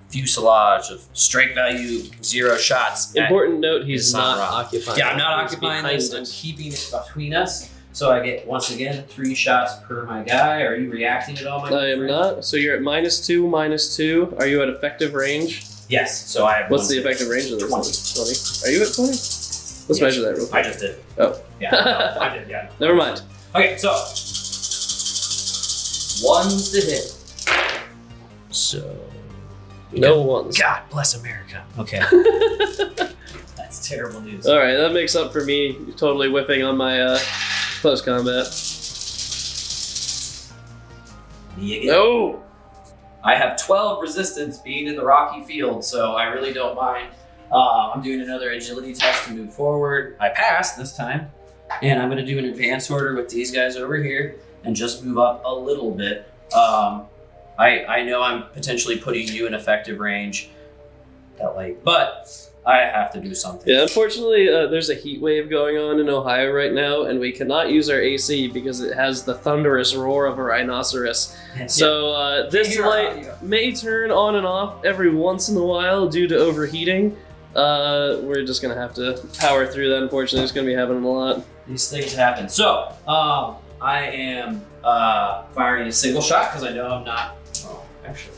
fuselage of strike value 0 shots. Important note: he's not Samsara. occupying. Yeah, I'm not He's occupying behind this. it. I'm keeping it between us. So I get, once again, 3 shots per my guy. Are you reacting at all, my I am friend? not. So you're at -2, -2. Are you at effective range? Yes. So I have What's one- the effective range of this? 20. 20. Are you at 20? Let's Yes. measure that real quick. I just did. Oh. Yeah. No, I did, yeah. Never mind. Okay, so. One's to hit. So. No ones. God bless America. Okay. That's terrible news. All right, that makes up for me totally whiffing on my close combat. Me again. No. I have 12 resistance being in the rocky field, so I really don't mind. I'm doing another agility test to move forward. I passed this time, and I'm going to do an advance order with these guys over here and just move up a little bit. I know I'm potentially putting you in effective range that late, but I have to do something. Yeah, unfortunately, there's a heat wave going on in Ohio right now, and we cannot use our AC because it has the thunderous roar of a rhinoceros. So this Here, light may turn on and off every once in a while due to overheating. We're just gonna have to power through that. Unfortunately, it's gonna be happening a lot. These things happen. So, I am firing a single shot because I know I'm not. Oh, actually.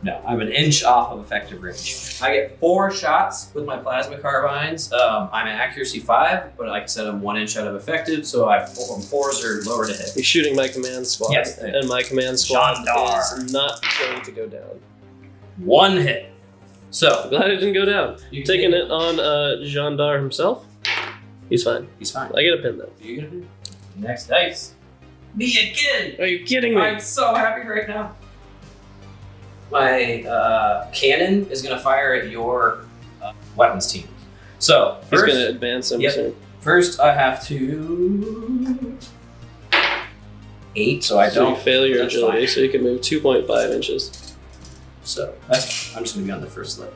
No, I'm an inch off of effective range. I get 4 shots with my plasma carbines. I'm at accuracy 5, but like I said, I'm 1 inch out of effective, so I have 4s are lower to hit. He's shooting my command squad, Yes, and my command squad Gendarme. is not going to go down. 1 hit. So, I'm glad it didn't go down. You Taking take- it on Gendarme himself. He's fine. he's fine. I get a pin though. You get it? Next dice. Me again! Are you kidding me? I'm so happy right now. My cannon is going to fire at your weapons team. So, He's first, gonna advance him Yep. soon. first I have to 8, so I So you don't. fail your that's agility, fine. so you can move 2.5 inches. So I'm just going to be on the first lip.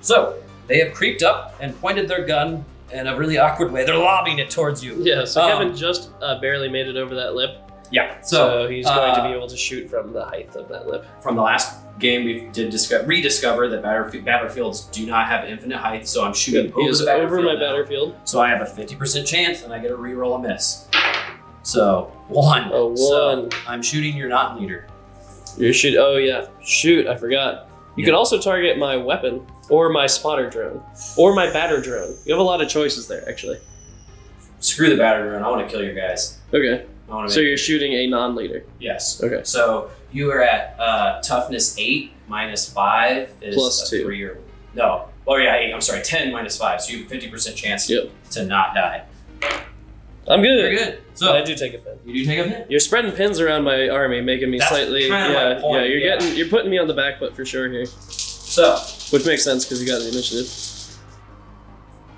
So they have creeped up and pointed their gun in a really awkward way. They're lobbing it towards you. Yeah, so Um, Kevin just barely made it over that lip, Yeah. so he's going to be able to shoot from the height of that lip. From the last game, we did rediscover that battlefields do not have infinite height, so I'm shooting He over is the battlefield over my now. battlefield. So I have a 50% chance, and I get a reroll a miss. So 1. A 1. So I'm shooting your not leader. You're shoot. Oh yeah, shoot! I forgot. You could also target my weapon, or my spotter drone, or my batter drone. You have a lot of choices there, actually. Screw the batter drone. I want to kill your guys. Okay, I want to. so you're shooting a non-leader. Yes. Okay. So you are at toughness 8 minus 5 is Plus a 2. 3 or no. Oh yeah, 8. I'm sorry, 10 minus 5. So you have 50% chance Yep. to not die. I'm good. Very good. So So I do take a pin. you do take a hit. You're spreading pins around my army, making me That's slightly. kind of Yeah, my point, yeah. yeah. You're putting me on the back foot for sure here, So which makes sense because you got the initiative.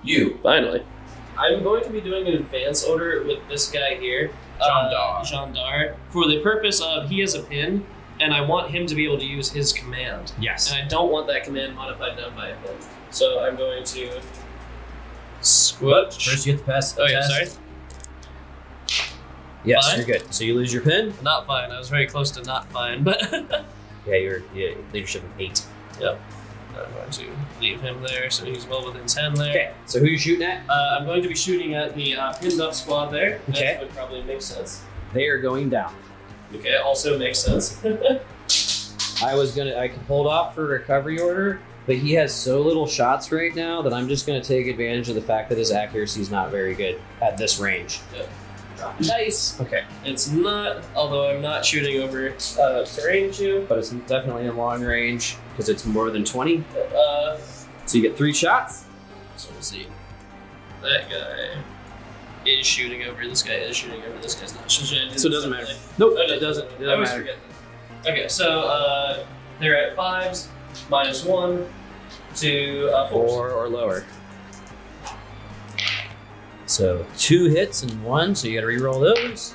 you Finally. I'm going to be doing an advance order with this guy here, Gendarme, for the purpose of he has a pin, and I want him to be able to use his command. yes. And I don't want that command modified down by a pin. So I'm going to squelch. First you have to pass. Oh yeah, sorry. Yes, Fine. you're good. So you lose your pin. Not fine. I was very close to not fine, but Yeah, you're leadership of 8. I'm going to leave him there, so he's well within 10 there. Okay. So who are you shooting at? I'm going to be shooting at the pinned up squad there. Okay. That would probably make sense. They are going down. Okay, also makes sense. I could hold off for recovery order, but he has so little shots right now that I'm just gonna take advantage of the fact that his accuracy is not very good at this range. Yep. Nice. Okay. It's not, although I'm not shooting over terrain too. But it's definitely in long range because it's more than 20. Uh, So you get 3 shots. so we'll see. That guy is shooting over. This guy is shooting over. This guy's not. So it doesn't matter. Nope, It doesn't I always matter. forget that. Okay, so they're at 5s, -1 to 4s. 4 or lower. So 2 hits and 1, so you gotta re-roll those.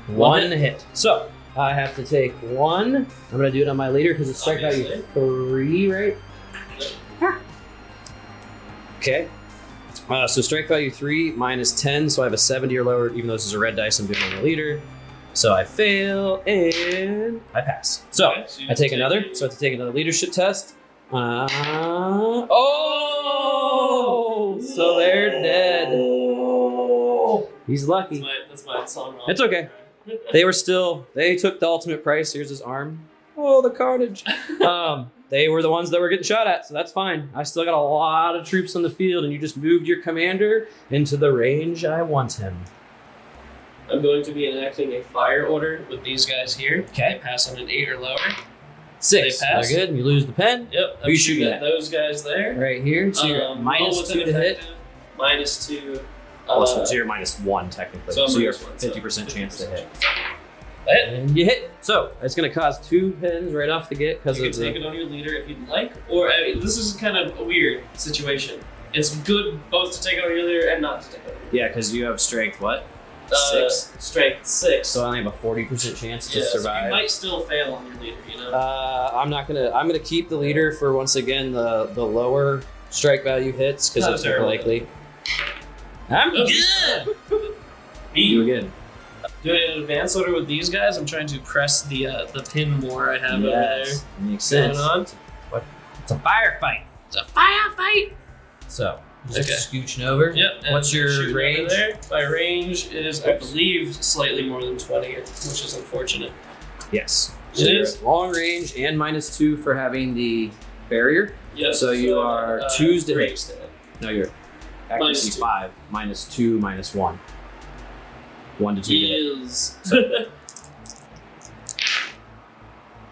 One One hit. So I have to take 1. I'm gonna do it on my leader because it's strike value Obviously. 3, right? Okay. So strike value 3 minus 10, so I have a 70 or lower, even though this is a red dice, I'm doing on the leader. So I fail and I pass. So Okay, so you I take take another, it. so I have to take another leadership test. Oh! So they're dead. He's lucky. That's my song. It's okay. They took the ultimate price. Here's his arm. Oh, the carnage. They were the ones that were getting shot at, so that's fine. I still got a lot of troops on the field, and you just moved your commander into the range I want him. I'm going to be enacting a fire order with these guys here. Okay. They pass on an 8 or lower. 6. They pass. They're good. And you lose the pen. Yep. Who you shooting at? Those guys there. Right here. So you're minus what's 2 to hit. Minus 2. So you're minus 1 technically. So I'm So you're minus 1, 50% chance to hit. Hit. And you hit. So it's going to cause 2 pins right off the get because You of can take it on your leader if you'd like, or I mean, this is kind of a weird situation. It's good both to take it on your leader and not to take it on your leader. Yeah, because you have strength what? 6. Strength 6. So I only have a 40% chance to yeah, so survive. you might still fail on your leader, you know? I'm gonna keep the leader for once again the lower strike value hits because Not it's more terrible. likely. I'm Oh, good. Me. You again. Doing an advance order with these guys, I'm trying to press the pin war I have over there. Makes sense. Going on. It's a firefight. It's a firefight! So just Okay. scooching over. Yep. and What's your shooting over range? There. My range is, I believe, slightly more than 20, which is unfortunate. Yes. It So you're is? at long range and minus 2 for having the barrier. Yep. So you are 2s to hit. range to hit. No, you're accuracy Minus 2. 5, minus 2, minus 1. 1 to 2 to hit. Yes.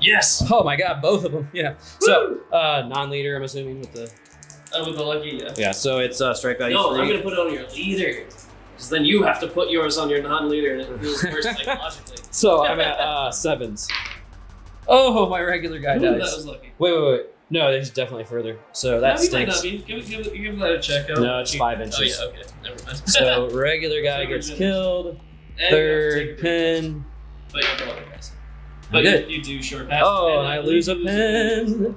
Yes. Oh my god, both of them. Yeah. So non-leader, I'm assuming with the. With the lucky, yeah. Yeah. So it's strike value No, 3. I'm gonna put it on your leader. Because then you have to put yours on your non-leader and it feels worse psychologically. So I'm at 7s. Oh, my regular guy Ooh, that dies. was lucky. Wait. No, there's definitely further. So that No, he might stinks. not be. Give that a check out. No, it's 5 inches. Oh, yeah, okay. Never mind. So regular guy So gets we're killed. And you have to Third take a break. pin. But you have no other guys. I'm But good. you do short pass. Oh, and I lose a pin.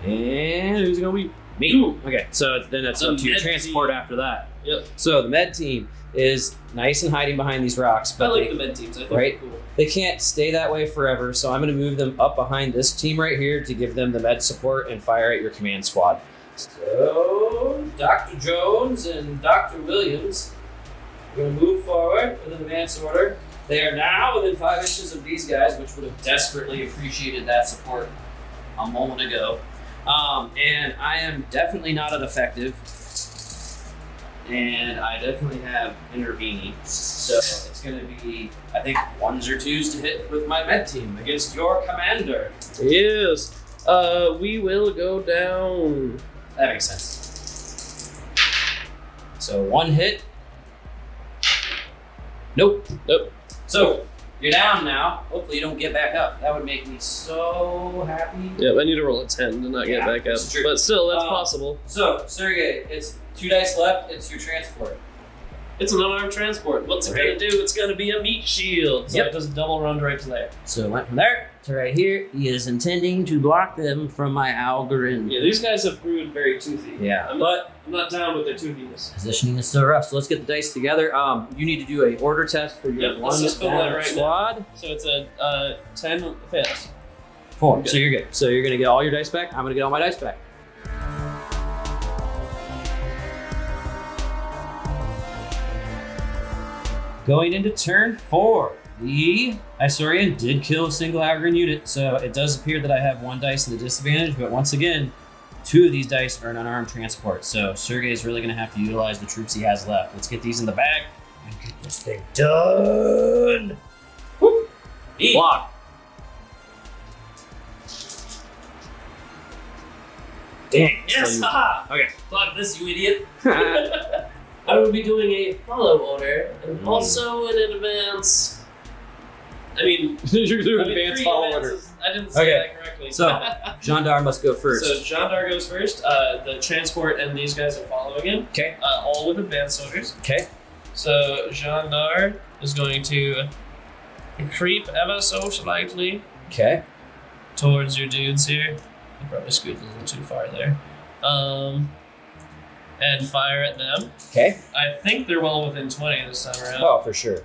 And who's gonna be me? Ooh. Okay, so then that's The up to your med transport team. after that. Yep. So the med team is nice and hiding behind these rocks, I but like they, the med teams. I think Right? they're cool. they can't stay that way forever. So I'm going to move them up behind this team right here to give them the med support and fire at your command squad. So Dr. Jones and Dr. Williams are going to move forward with an advance order. They are now within 5 inches of these guys, which would have desperately appreciated that support a moment ago. And I am definitely not an effective. And I definitely have intervening. So it's going to be, I think, 1s or 2s to hit with my med team against your commander. Yes. We will go down. That makes sense. So 1 hit. Nope. So you're down now. Hopefully you don't get back up. That would make me so happy. Yeah, I need to roll a 10 to not Yeah, get back up. that's true. But still, that's possible. So, Sergey, it's 2 dice left. It's your transport. It's an unarmed transport. What's it Right. gonna do? It's gonna be a meat shield. So Yep. it does double run right to there. So it went from there to right here. He is intending to block them from my Algorin. Yeah, these guys have proved very toothy. Yeah, I'm but not down with their toothiness. positioning is still rough. So let's get the dice together. You need to do a order test for your Yep, let's just fill that right now. squad. So it's a 10 fails. 4. Okay. So you're good. So you're gonna get all your dice back. I'm gonna get all my dice back. Going into turn 4, the Isaurian did kill a single Algorin unit, so it does appear that I have 1 dice in the disadvantage, but once again, 2 of these dice are an unarmed transport, so Sergey is really going to have to utilize the troops he has left. Let's get these in the bag and get this thing done! Whoop. Block. Dang. Yes! So Haha! Okay. Block this, you idiot! I will be doing a follow order and also an advance. I mean, You're doing I mean, advanced 3 follow order. advances. I didn't say Okay. that correctly. So, Jandar must go first. So Jandar goes first. The transport and these guys are following him. Okay. All with advance orders. Okay. So Jandar is going to creep ever so slightly Okay. towards your dudes here. You probably scooted a little too far there. and fire at them. Okay. I think they're well within 20 this time around. Oh, for sure.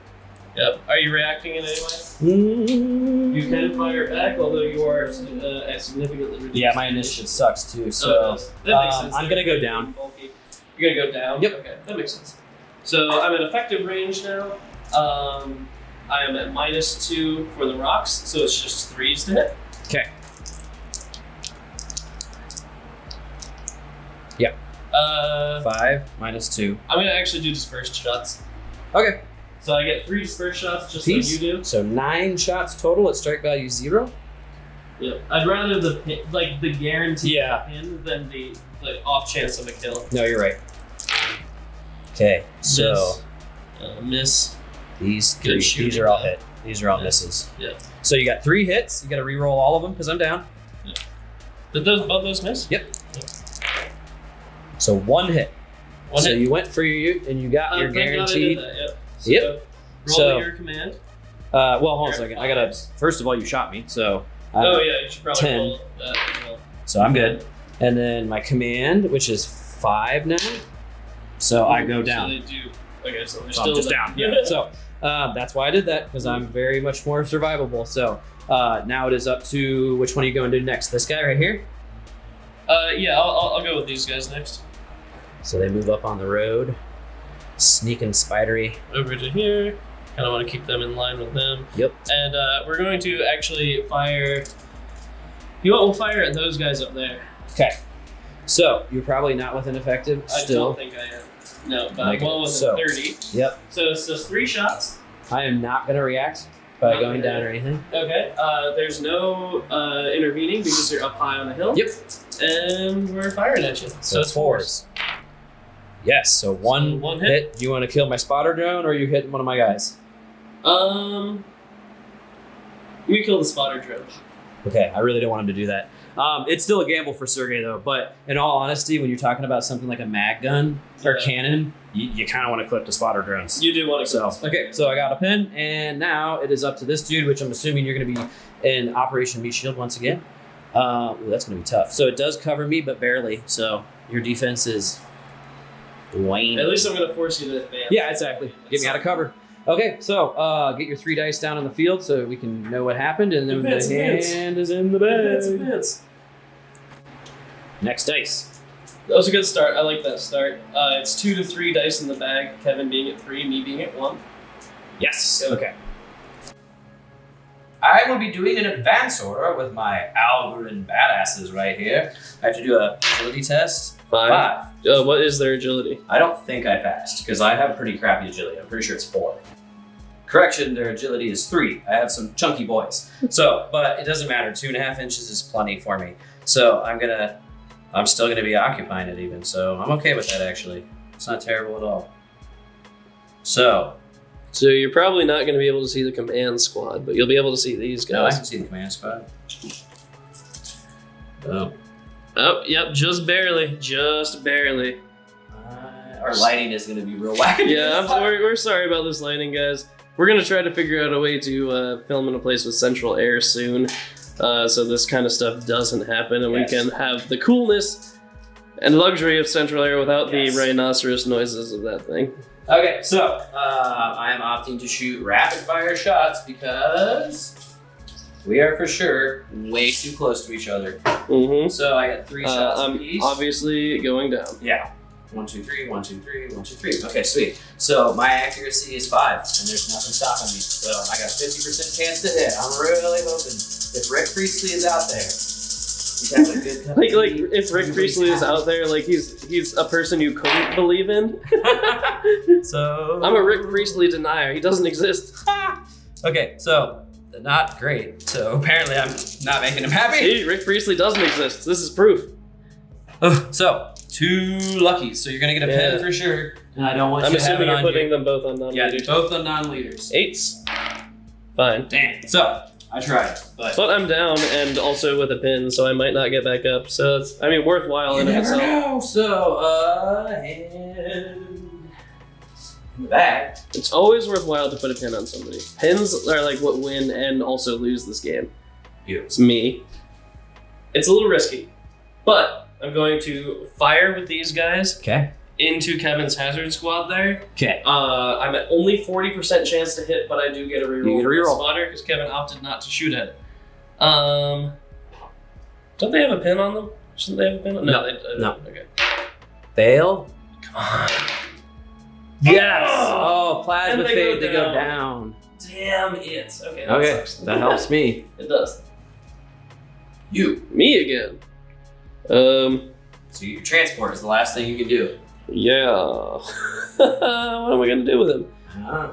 Yep. Are you reacting in any way? You can fire back, although you are significantly reduced. Yeah, my initiative sucks too. So that makes sense. I'm gonna go down. Bulky. You're gonna go down. Yep. Okay, that makes sense. So I'm at effective range now. I am at -2 for the rocks, so it's just 3s to hit. Okay. 5 -2. I'm gonna actually do dispersed shots. Okay. So I get 3 dispersed shots, just Piece. like you do. So 9 shots total at strike value 0. Yep. I'd rather the pin, like the guaranteed Yeah. pin than the off chance of a kill. No, you're right. Okay, so Miss. these Good 3, shooting, these are all though. hit. These are all Yeah. misses. Yeah. So you got 3 hits. You got to re-roll all of them because I'm down. Did both those miss? Yep. So 1 hit. One so hit. you went for your and you got your Thank God I guaranteed. did that, yep. So, Yep. Roll So- your command. Well, hold on a You're second. at I gotta. 5s. First of all, you shot me, so. Oh yeah, you should probably 10. roll that as well. So I'm good. And then my command, which is 5 now. So I go down. So they do. Okay, so they're So still I'm just down. Yeah. So that's why I did that because I'm very much more survivable. So now it is up to which one are you going to do next? This guy right here. Yeah, I'll go with these guys next. So they move up on the road, sneaking spidery. Over to here. Kind of want to keep them in line with them. Yep. And we're going to actually fire. You know what? We'll fire at those guys up there. Okay. So you're probably not within effective I still. don't think I am. No, but I'm Negative. well within So- 30. Yep. So it's just 3 shots. I am not gonna react by Okay. going down or anything. Okay. There's no intervening because you're up high on a hill. Yep. And we're firing at you. So it's 4s. Yes. So one, one hit. hit. Do you want to kill my spotter drone or are you hitting one of my guys? We kill the spotter drone. Okay, I really don't want him to do that. It's still a gamble for Sergey though, but in all honesty, when you're talking about something like a mag gun or Yeah. cannon, you kind of want to clip the spotter drones. You do want to So, okay, so I got a pin, and now it is up to this dude, which I'm assuming you're going to be in Operation Meat Shield once again. Ooh, that's going to be tough. So it does cover me, but barely. So your defense is waning. At least I'm going to force you to advance. Yeah, exactly. Get me out of cover. Okay, so get your 3 dice down on the field so we can know what happened, and then Advance, the advance. hand is in the Advance, bag. advance. Next dice. That was a good start. I like that start. It's 2 to 3 dice in the bag. Kevin being at 3, me being at 1. Yes. Go. Okay. I will be doing an advance order with my Alvarin badasses right here. I have to do a agility test. 5. What is their agility? I don't think I passed because I have pretty crappy agility. I'm pretty sure it's 4. Correction, their agility is 3. I have some chunky boys. So, but it doesn't matter. 2.5 inches is plenty for me. So I'm still gonna be occupying it even. So I'm okay with that actually. It's not terrible at all. So So you're probably not going to be able to see the command squad, but you'll be able to see these no, I guys. can see the command squad. Oh. Oh, yep, just barely. Just barely. Our lighting is gonna be real wacky. Yeah, we're sorry about this lighting, guys. We're going to try to figure out a way to film in a place with central air soon, so this kind of stuff doesn't happen, and Yes. we can have the coolness and luxury of central air without Yes. the rhinoceros noises of that thing. Okay, so I am opting to shoot rapid fire shots because we are for sure way too close to each other. Mm-hmm. So I got 3 shots I'm apiece. obviously going down. Yeah. 1, 2, 3, 1, 2, 3, 1, 2, 3. Okay, sweet. So my accuracy is 5, and there's nothing stopping me. So I got a 50% chance to hit. I'm really hoping if Rick Priestley is out there, he's having a good cup of Like tea. if Rick Priestley is out there, like he's a person you couldn't believe in. So I'm a Rick Priestley denier. He doesn't exist. Okay, so not great. So apparently I'm not making him happy. Hey, Rick Priestley doesn't exist. This is proof. So 2 luckies. So you're gonna get a Yeah. pin for sure. And I don't want I'm you to have assuming it you're on putting your... them both on non-leaders. Yeah, both on non-leaders. 8s. Fine. Damn. So I tried, but But I'm down and also with a pin, so I might not get back up. So it's, I mean, worthwhile you in of never itself. know. So hand in the bag. It's always worthwhile to put a pin on somebody. Pins are like what win and also lose this game. You. It's me. It's a little risky, but I'm going to fire with these guys. Okay. into Kevin's hazard squad there. Okay. I'm at only 40% chance to hit, but I do get a reroll. You get a reroll. Spotter because Kevin opted not to shoot at it. Don't they have a pin on them? Shouldn't they have a pin on them? No. No. Okay. Fail. Come on. Yes. Oh, plasma And they fade. go They go down. Damn it. Okay. That Okay, sucks. that helps me. It does. Me again. So your transport is the last thing you can do. Yeah. What am I gonna do with him? Ah.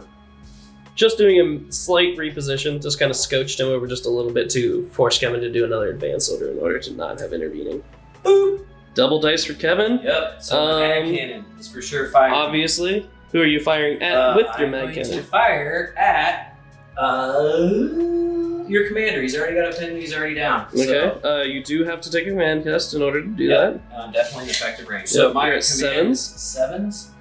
Just doing a slight reposition, just kind of scotched him over just a little bit to force Kevin to do another advance order in order to not have intervening. Boop! Double dice for Kevin. Yep. So the mag cannon is for sure firing. Obviously. Who are you firing at with your mag I'm going to cannon? fire at your commander. He's already got a pin. He's already down. Okay. So, You do have to take a command test in order to do that. definitely an effective range. Yep, So my you're at command sevens. Sevens.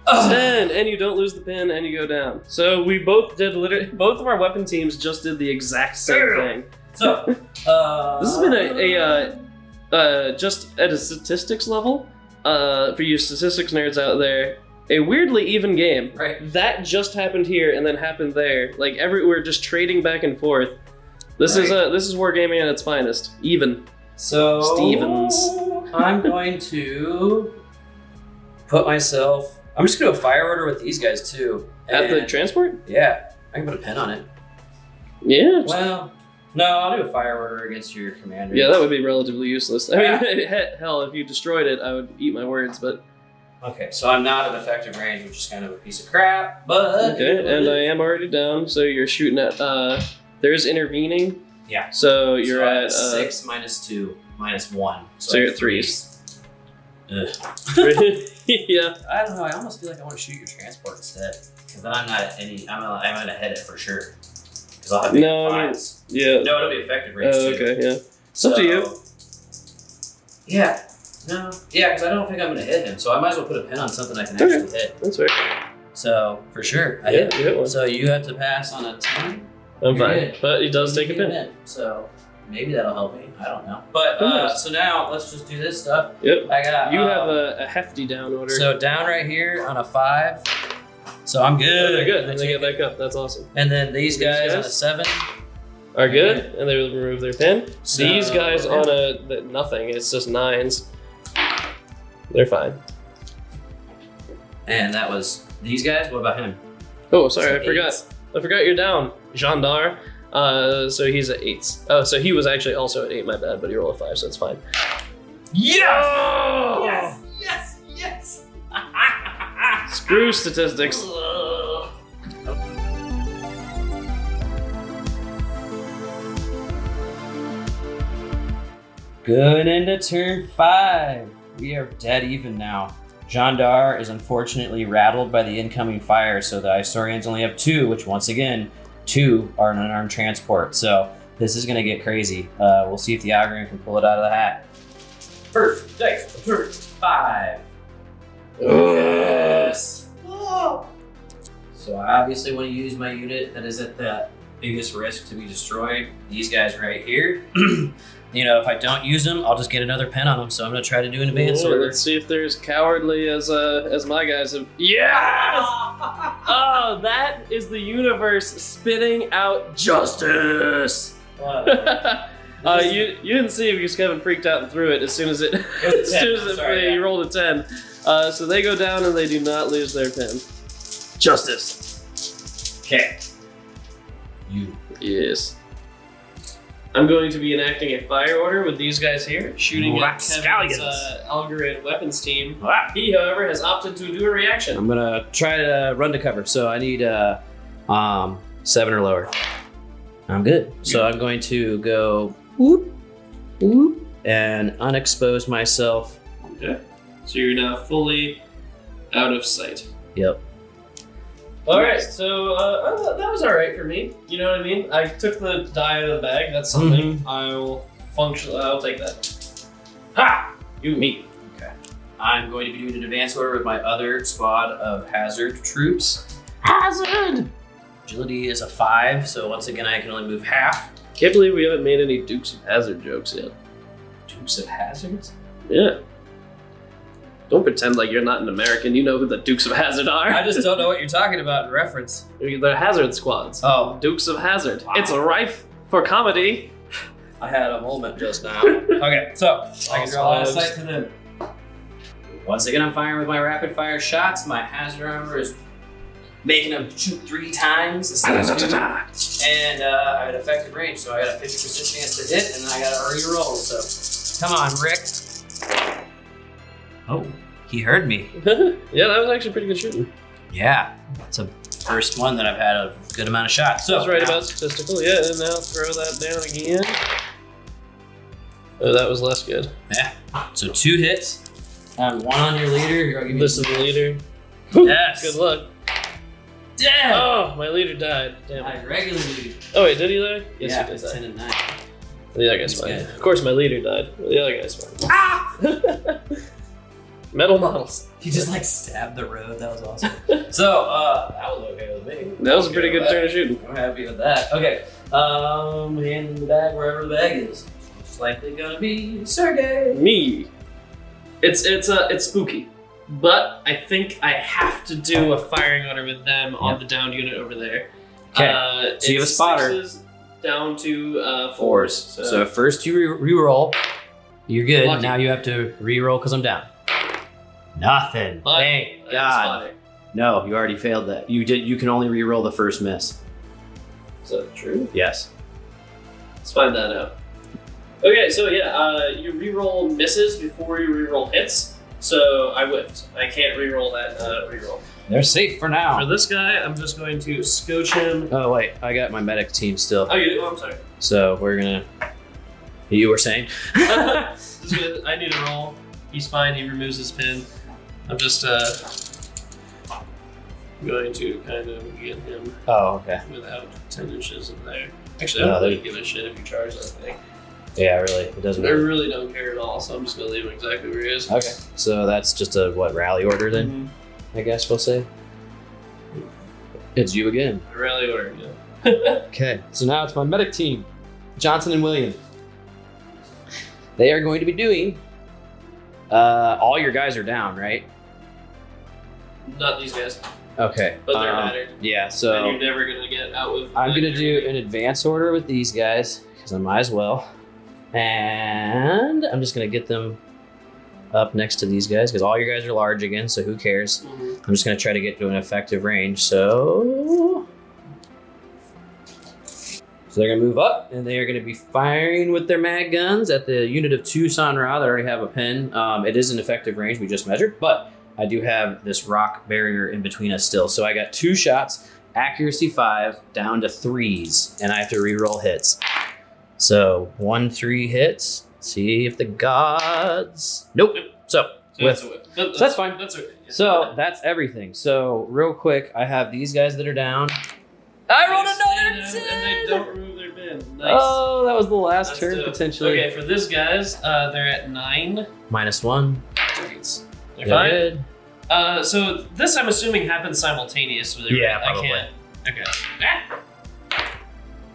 10, and you don't lose the pin, and you go down. So we both did both of our weapon teams just did the exact same thing. So This has been just at a statistics level, for you statistics nerds out there, a weirdly even game. right. That just happened here and then happened there. Like we're just trading back and forth. This is wargaming at its finest. Even. So Stevens. I'm going to put myself. I'm just gonna do a fire order with these guys too. At the And- transport? Yeah, I can put a pin on it. Yeah. Well, no, I'll do a fire order against your commander. Yeah, that would be relatively useless. I mean, hell, if you destroyed it, I would eat my words, but... Okay, so I'm not at effective range, which is kind of a piece of crap, but... Okay, and I am already down, so you're shooting at... there's intervening. Yeah. So you're I'm at... 6 minus 2 minus 1. So you're I'm at threes. Ugh. Yeah. I don't know, I almost feel like I want to shoot your transport instead. Because then I'm not at any... I'm gonna hit it for sure. Because I'll have No, I mean, fives. yeah. No, it'll be effective range too. Okay, yeah. It's up to you. Yeah. No. Yeah, because I don't think I'm going to hit him. So I might as well put a pin on something I can actually hit. That's fair. So, for sure. I Yeah, hit. you hit one. So you have to pass on a 10. I'm You're fine. good. But he does take a You get pin. So maybe that'll help me. I don't know. But, Nice. so now let's just do this stuff. Yep. I got... You have a hefty down order. So down right here on a 5. So I'm good. They're good. And they get back up. That's awesome. And then these guys on a guys? 7. Are good, and they will remove their pin. So- These guys on nothing. It's just 9s. They're fine. And that was these guys. What about him? Oh, sorry, So I forgot. eights. I forgot you're down, Jandar. So he's at 8s. Oh, so he was actually also at 8. My bad, but he rolled a 5, so it's fine. Yes! Oh! Yes! Yes! Yes! Screw statistics. Good into turn 5. We are dead even now. Jandar is unfortunately rattled by the incoming fire, so the Isorians only have 2, which once again, 2 are an unarmed transport. So this is going to get crazy. We'll see if the Algorand can pull it out of the hat. First dice, turn 5. Yes. So I obviously want to use my unit that is at the biggest risk to be destroyed. These guys right here. You know, if I don't use them, I'll just get another pen on them. So I'm gonna try to do an advance order. Let's see if they're as cowardly as my guys have. Yes! Oh, that is the universe spitting out justice. You didn't see it because Kevin freaked out and threw it as soon as it. was a 10. He rolled a 10. So they go down and they do not lose their pin. Justice. Okay. You. Yes. I'm going to be enacting a fire order with these guys here, shooting at Kevin's Algorand weapons team. He, however, has opted to do a reaction. I'm gonna try to run to cover. So I need 7 or lower. I'm good. So I'm going to go whoop, whoop, and unexpose myself. Okay. So you're now fully out of sight. Yep. All right. So that was all right for me. You know what I mean? I took the die out of the bag. That's something. I'll take that. Ha! You me. Okay. I'm going to be doing an advance order with my other squad of hazard troops. Hazard! Agility is a 5, so once again I can only move half. Can't believe we haven't made any Dukes of Hazzard jokes yet. Dukes of hazards? Yeah. Don't pretend like you're not an American. You know who the Dukes of Hazzard are. I just don't know what you're talking about in reference. They're Hazard squads. Oh. Dukes of Hazzard. Wow. It's rife for comedy. I had a moment just now. Okay, so I can draw line of sight to them. Once again, I'm firing with my rapid fire shots. My hazard armor is making them shoot 3 times instead of 2. And I have an effective range, so I got a 50% chance to hit, and then I got to re-roll. So come on, Rick. Oh, he heard me. Yeah, that was actually pretty good shooting. Yeah, it's a first one that I've had a good amount of shots. So That's right about statistical. Yeah, and now throw that down again. Oh, that was less good. Yeah. So 2 hits. 1 on your leader. Here, I'll give you This is the leader. Yes. Good luck. Damn. Oh, my leader died. Damn My it. regular leader. Oh wait, did he die? Yes, Yeah, he did it's die. 10 and 9. The other guy's He's fine. good. Of course, my leader died. The other guy's fine. Ah! Metal models. He just like stabbed the road. That was awesome. So that was okay with me. That was a pretty good turn of shooting. I'm happy with that. Okay. Hand in the bag wherever the bag is. It's likely gonna be Sergey. Me. It's spooky, but I think I have to do a firing order with them on the downed unit over there. Okay. So you have a it's spotter. 6s down to 4s. So first you re-roll. You're good. Lucky. Now you have to re-roll because I'm down. Nothing. But Thank I have a God. spotter. No, you already failed that. You can only re-roll the first miss. Is that true? Yes. Let's find that out. Okay, so yeah, you re-roll misses before you re-roll hits. So I whiffed. I can't re-roll that re-roll. They're safe for now. For this guy, I'm just going to scotch him. Oh wait, I got my medic team still. Oh, you do? Oh, I'm sorry. So we're gonna. You were saying? I need a roll. He's fine. He removes his pin. I'm just going to kind of get him Oh, okay. without 10 inches in there. Actually, No, I don't really they- give a shit if you charge that thing. Yeah, really, it doesn't. I really don't care at all, so I'm just gonna leave him exactly where he is. Okay. So that's just a rally order then? I guess we'll say. It's you again. Rally order, yeah. Okay. So now it's my medic team, Johnson and William. They are going to be doing. All your guys are down, right? Not these guys, Okay. but they're mattered. Yeah. And So you're never gonna get out with. I'm gonna do an advance order with these guys because I might as well, and I'm just gonna get them up next to these guys because all your guys are large again. So who cares? Mhm. I'm just gonna try to get to an effective range. So they're gonna move up and they are gonna be firing with their mag guns at the unit of 2 Sanra that already have a pin. It is an effective range we just measured, but I do have this rock barrier in between us still. So I got 2 shots, accuracy 5, down to 3s, and I have to re-roll hits. So 1-3 hits. See if the gods. Nope. So That's with a whip. that's fine. That's okay. so that's everything. So real quick, I have these guys that are down. I rolled another 10. And they don't remove their pin. Nice. Oh, that was the last That's turn dope. potentially. Okay, for this guys, they're at 9. -1. They're They're fine. good. So this I'm assuming happens simultaneously. Yeah, right? probably. I can't. Okay. Ah!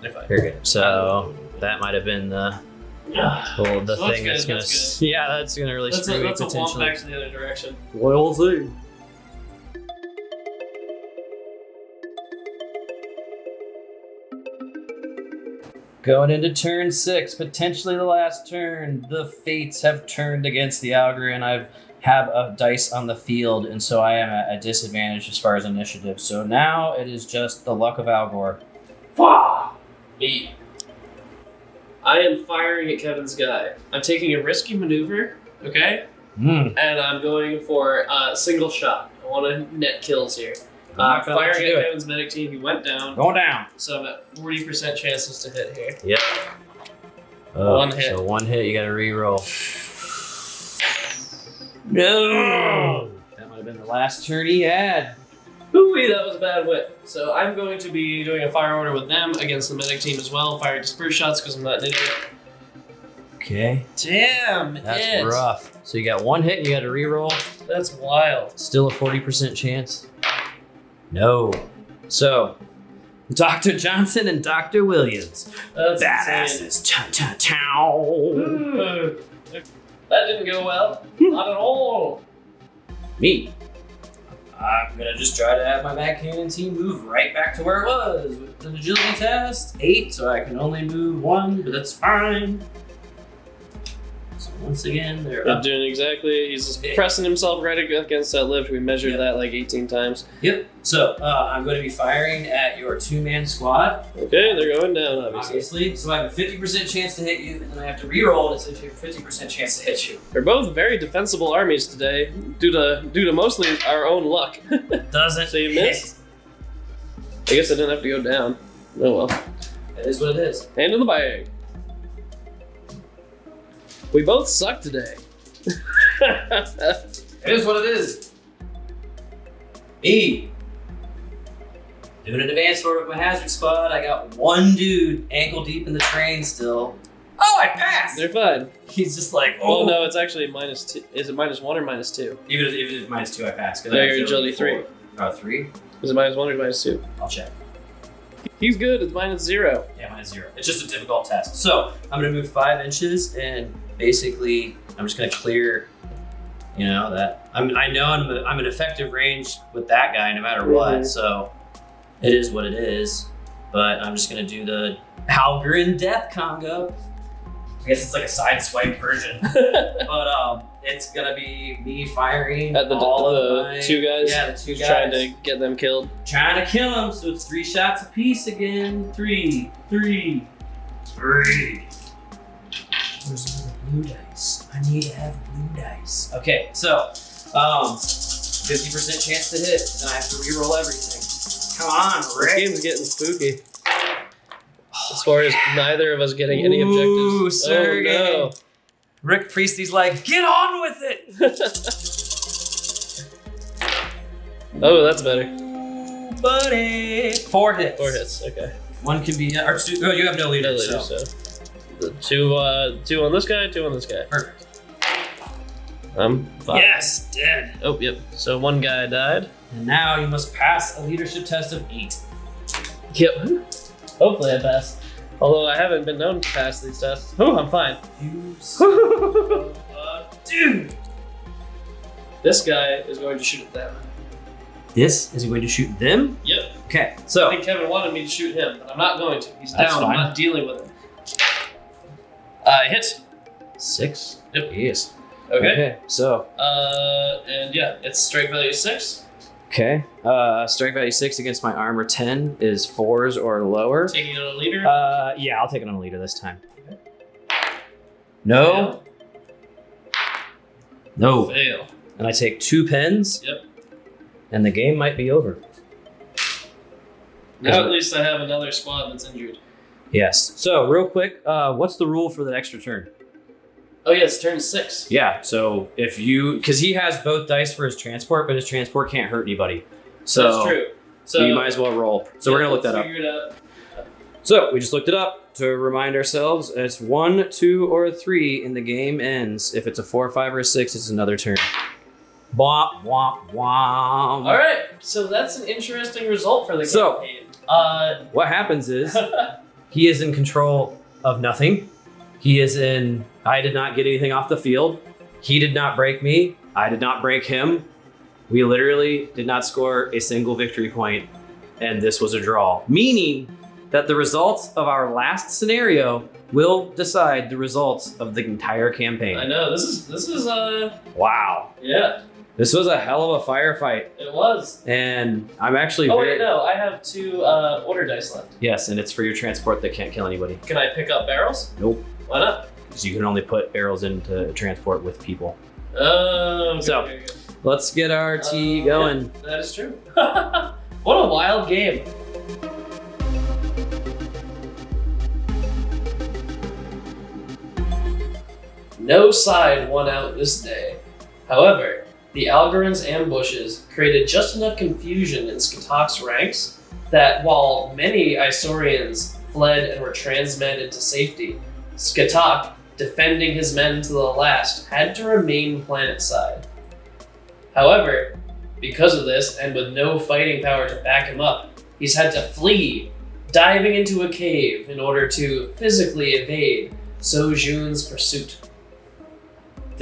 They're fine. Very good. So that might have been the So thing that's that's good, gonna. that's Yeah, that's gonna really That's screw me a womp potentially. back to the other direction. We'll see. Going into turn 6, potentially the last turn, the fates have turned against the Algor, and I have a dice on the field, and so I am at a disadvantage as far as initiative. So now it is just the luck of Algor. Me. I am firing at Kevin's guy. I'm taking a risky maneuver, okay? Hmm. And I'm going for a single shot. I want to net kills here. not gonna let Firing you do at it. Kevin's medic team, he went down. Going down. So I'm at 40% chances to hit here. Yep. Oh, One hit. So 1 hit, you gotta re-roll. No! That might have been the last turn he had. Ooh, that was a bad whip. So I'm going to be doing a fire order with them against the medic team as well, firing disperse shots because I'm not an idiot. Okay. Damn, That's it. rough. So you got 1 hit, you gotta re-roll. That's wild. Still a 40% chance. No. So, Dr. Johnson and Dr. Williams. That's Badasses. insane. Cha-cha-chow. That didn't go well. Not at all. Me. I'm gonna just try to have my backhand team move right back to where it was with an agility test. 8, so I can only move 1, but that's fine. So once again, they're I'm up. doing exactly. He's just pressing himself right against that lift. We measured that like 18 times. Yep. So I'm going to be firing at your 2-man squad. Okay, they're going down, obviously. Obviously. So I have a 50% chance to hit you, and then I have to re-roll, and it's a 50% chance to hit you. They're both very defensible armies today, due to mostly our own luck. Doesn't So you missed? I guess I didn't have to go down. Oh well. It is what it is. Hand in the bag. We both suck today. It is what it is. E. Doing an advanced order with my hazard squad. I got one dude ankle deep in the train still. Oh, I passed! They're fine. He's just like, oh. Well, no, it's actually -2. Is it -1 or -2? Even if it's -2, I passed. No, you're agility 3. 3? Is it -1 or -2? I'll check. He's good. It's -0. Yeah, -0. It's just a difficult test. So I'm gonna move 5 inches, and basically I'm just gonna clear. You know that I know I'm an effective range with that guy no matter what. So it is what it is. But I'm just gonna do the Halgrin Death Congo. I guess it's like a side swipe version. But it's gonna be me firing At the my, 2 guys? Yeah, the 2 guys. Trying to get them killed. Trying to kill them, so it's 3 shots apiece again. 3. Where's the blue dice? I need to have blue dice. Okay, so 50% chance to hit, then I have to re-roll everything. Come on, This Rick. game's getting spooky. As far as neither of us getting any objectives. Ooh, Sergey. Oh, no. Rick Priestley's like, get on with it! Oh, that's better. Ooh, buddy. 4 hits. 4 hits, okay. One can be, or 2, you have no leader, No leader, so. The 2 on this guy, 2 on this guy. Perfect. I'm fine. Yes, dead. Oh, yep. So 1 guy died. And now you must pass a leadership test of 8. Yep. Hopefully I pass. Although I haven't been known to pass these tests. Oh, I'm fine. You son of a dude. This guy is going to shoot at them. This is he going to shoot them? Yep. Okay, I so think Kevin wanted me to shoot him, but I'm not going to. He's That's down. fine. I'm not dealing with him. Hit. 6. Yep. Yes. Okay. So And yeah, it's strike value 6. okay. Strike value 6 against my armor 10 is 4s or lower. Taking on a leader. Yeah, I'll take it on a leader this time. No. No. Fail. And I take 2 pens. Yep. And the game might be over. Now at least I have another squad that's injured. Yes. So real quick, what's the rule for the extra turn? Oh yeah, it's turn 6. Yeah, so if you, because he has both dice for his transport, but his transport can't hurt anybody. So That's true. So you might as well roll. So we're gonna look that up. Figure it out. So we just looked it up to remind ourselves. It's 1, 2, or 3, and the game ends. If it's a 4, 5, or a 6, it's another turn. Womp womp womp. All right, so that's an interesting result for the So- campaign. What happens is he is in control of nothing. He is in. I did not get anything off the field. He did not break me. I did not break him. We literally did not score a single victory point, and this was a draw. Meaning that the results of our last scenario will decide the results of the entire campaign. I know this is Wow. yeah, This was a hell of a firefight, it was. and I'm actually Oh very wait, no, I have 2 order dice left. yes, and it's for your transport that can't kill anybody. Can I pick up barrels? Nope, Why not? because you can only put barrels into transport with people. Oh, okay, So, okay. Let's get our tea going. Yeah, that is true. What a wild game. No side won out this day. However, the Algoran's ambushes created just enough confusion in Skatok's ranks that while many Isaurians fled and were transmitted to safety, Skatok, defending his men to the last, had to remain planetside. However, because of this, and with no fighting power to back him up, he's had to flee, diving into a cave in order to physically evade Sojun's pursuit.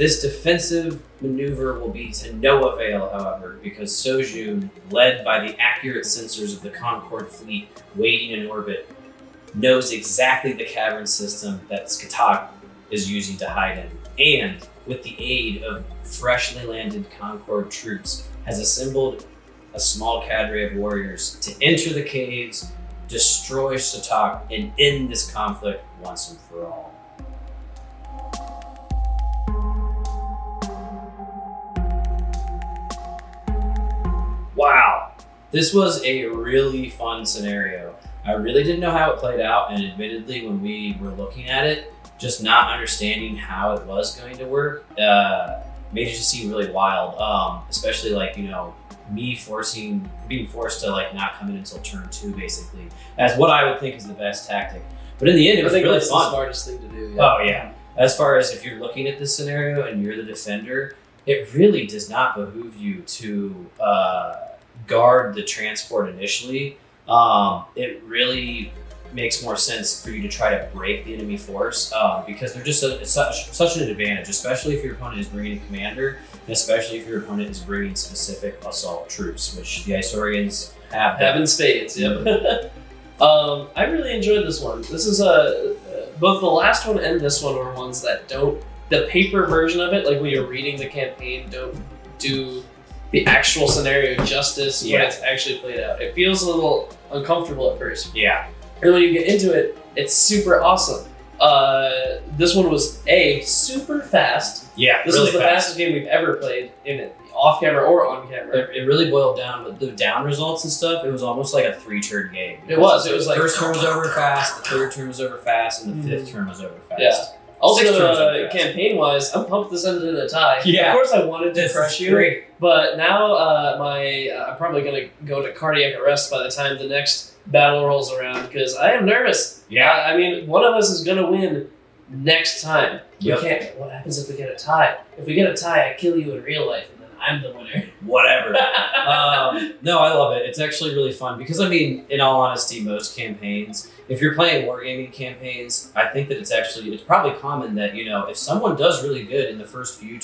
This defensive maneuver will be to no avail, however, because Sojun, led by the accurate sensors of the Concorde fleet waiting in orbit, knows exactly the cavern system that Skatak is using to hide in, and with the aid of freshly landed Concorde troops, has assembled a small cadre of warriors to enter the caves, destroy Skatak, and end this conflict once and for all. Wow, this was a really fun scenario. I really didn't know how it played out, and admittedly, when we were looking at it, just not understanding how it was going to work made it just seem really wild. Especially like, you know, me being forced to like not come in until turn 2, basically, as what I would think is the best tactic. But in the end, it was really fun. The smartest thing to do. Yeah. Oh yeah. As far as if you're looking at this scenario and you're the defender, it really does not behoove you to guard the transport initially. It really makes more sense for you to try to break the enemy force because they're just such an advantage, especially if your opponent is bringing a commander, and especially if your opponent is bringing specific assault troops, which the Isaurians have in spades. Yep. I really enjoyed this one. This is both the last one and this one were ones that don't. The paper version of it, like when you're reading the campaign, don't do the actual scenario justice when it's actually played out. It feels a little uncomfortable at first. Yeah. And when you get into it, it's super awesome. This one was super fast. Yeah, this really was the fastest game we've ever played in it, off camera or on camera. It really boiled down with the down results and stuff. It was almost like a 3-turn game. It was like first turn was over fast, the third turn was over fast, and the fifth turn was over fast. Yeah. Also, campaign-wise, I'm pumped this ended in a tie. Yeah. Of course I wanted to crush you, great. But now I'm probably going to go to cardiac arrest by the time the next battle rolls around because I am nervous. Yeah. I mean, one of us is going to win next time. Yep. What happens if we get a tie? If we get a tie, I kill you in real life, and then I'm the winner. Whatever. No, I love it. It's actually really fun because, I mean, in all honesty, most campaigns, if you're playing wargaming campaigns, I think that it's probably common that, you know, if someone does really good in the first few,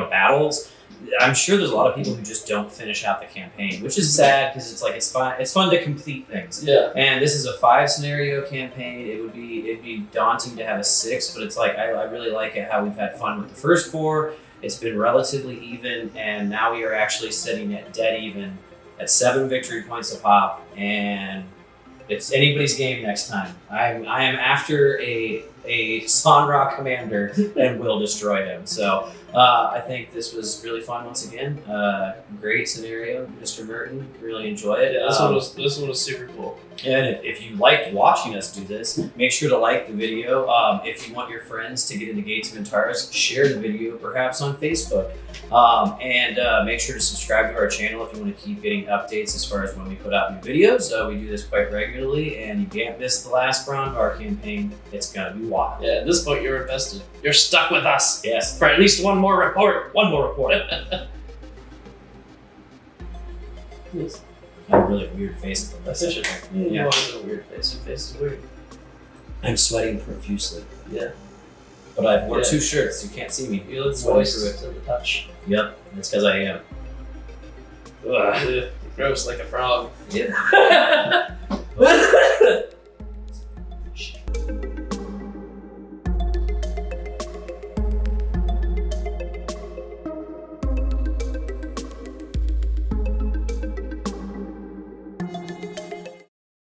battles, I'm sure there's a lot of people who just don't finish out the campaign, which is sad because it's fun to complete things. Yeah. And this is a 5 scenario campaign. It'd be daunting to have a 6, but it's like I really like it how we've had fun with the first 4. It's been relatively even, and now we are actually sitting at dead even at 7 victory points a pop, and it's anybody's game next time. I am after a Sonra commander and will destroy him. So I think this was really fun once again. Great scenario, Mr. Merton. Really enjoy it. Yeah, this one was super cool. And if you liked watching us do this, make sure to like the video. If you want your friends to get into Gates of Antares, share the video perhaps on Facebook. And make sure to subscribe to our channel if you want to keep getting updates as far as when we put out new videos. We do this quite regularly, and you can't miss the last Bronvar campaign. It's going to be wild. Yeah, at this point you're invested. You're stuck with us. Yes. For at least one more report. One more report. Yes. I have a really weird face at the list. Yeah. A weird face. Your face is weird. I'm sweating profusely. Yeah. But I've worn 2 shirts. You can't see me. You look sweating moist to the touch. Yep. That's because I am. Ugh. Gross like a frog. Yeah.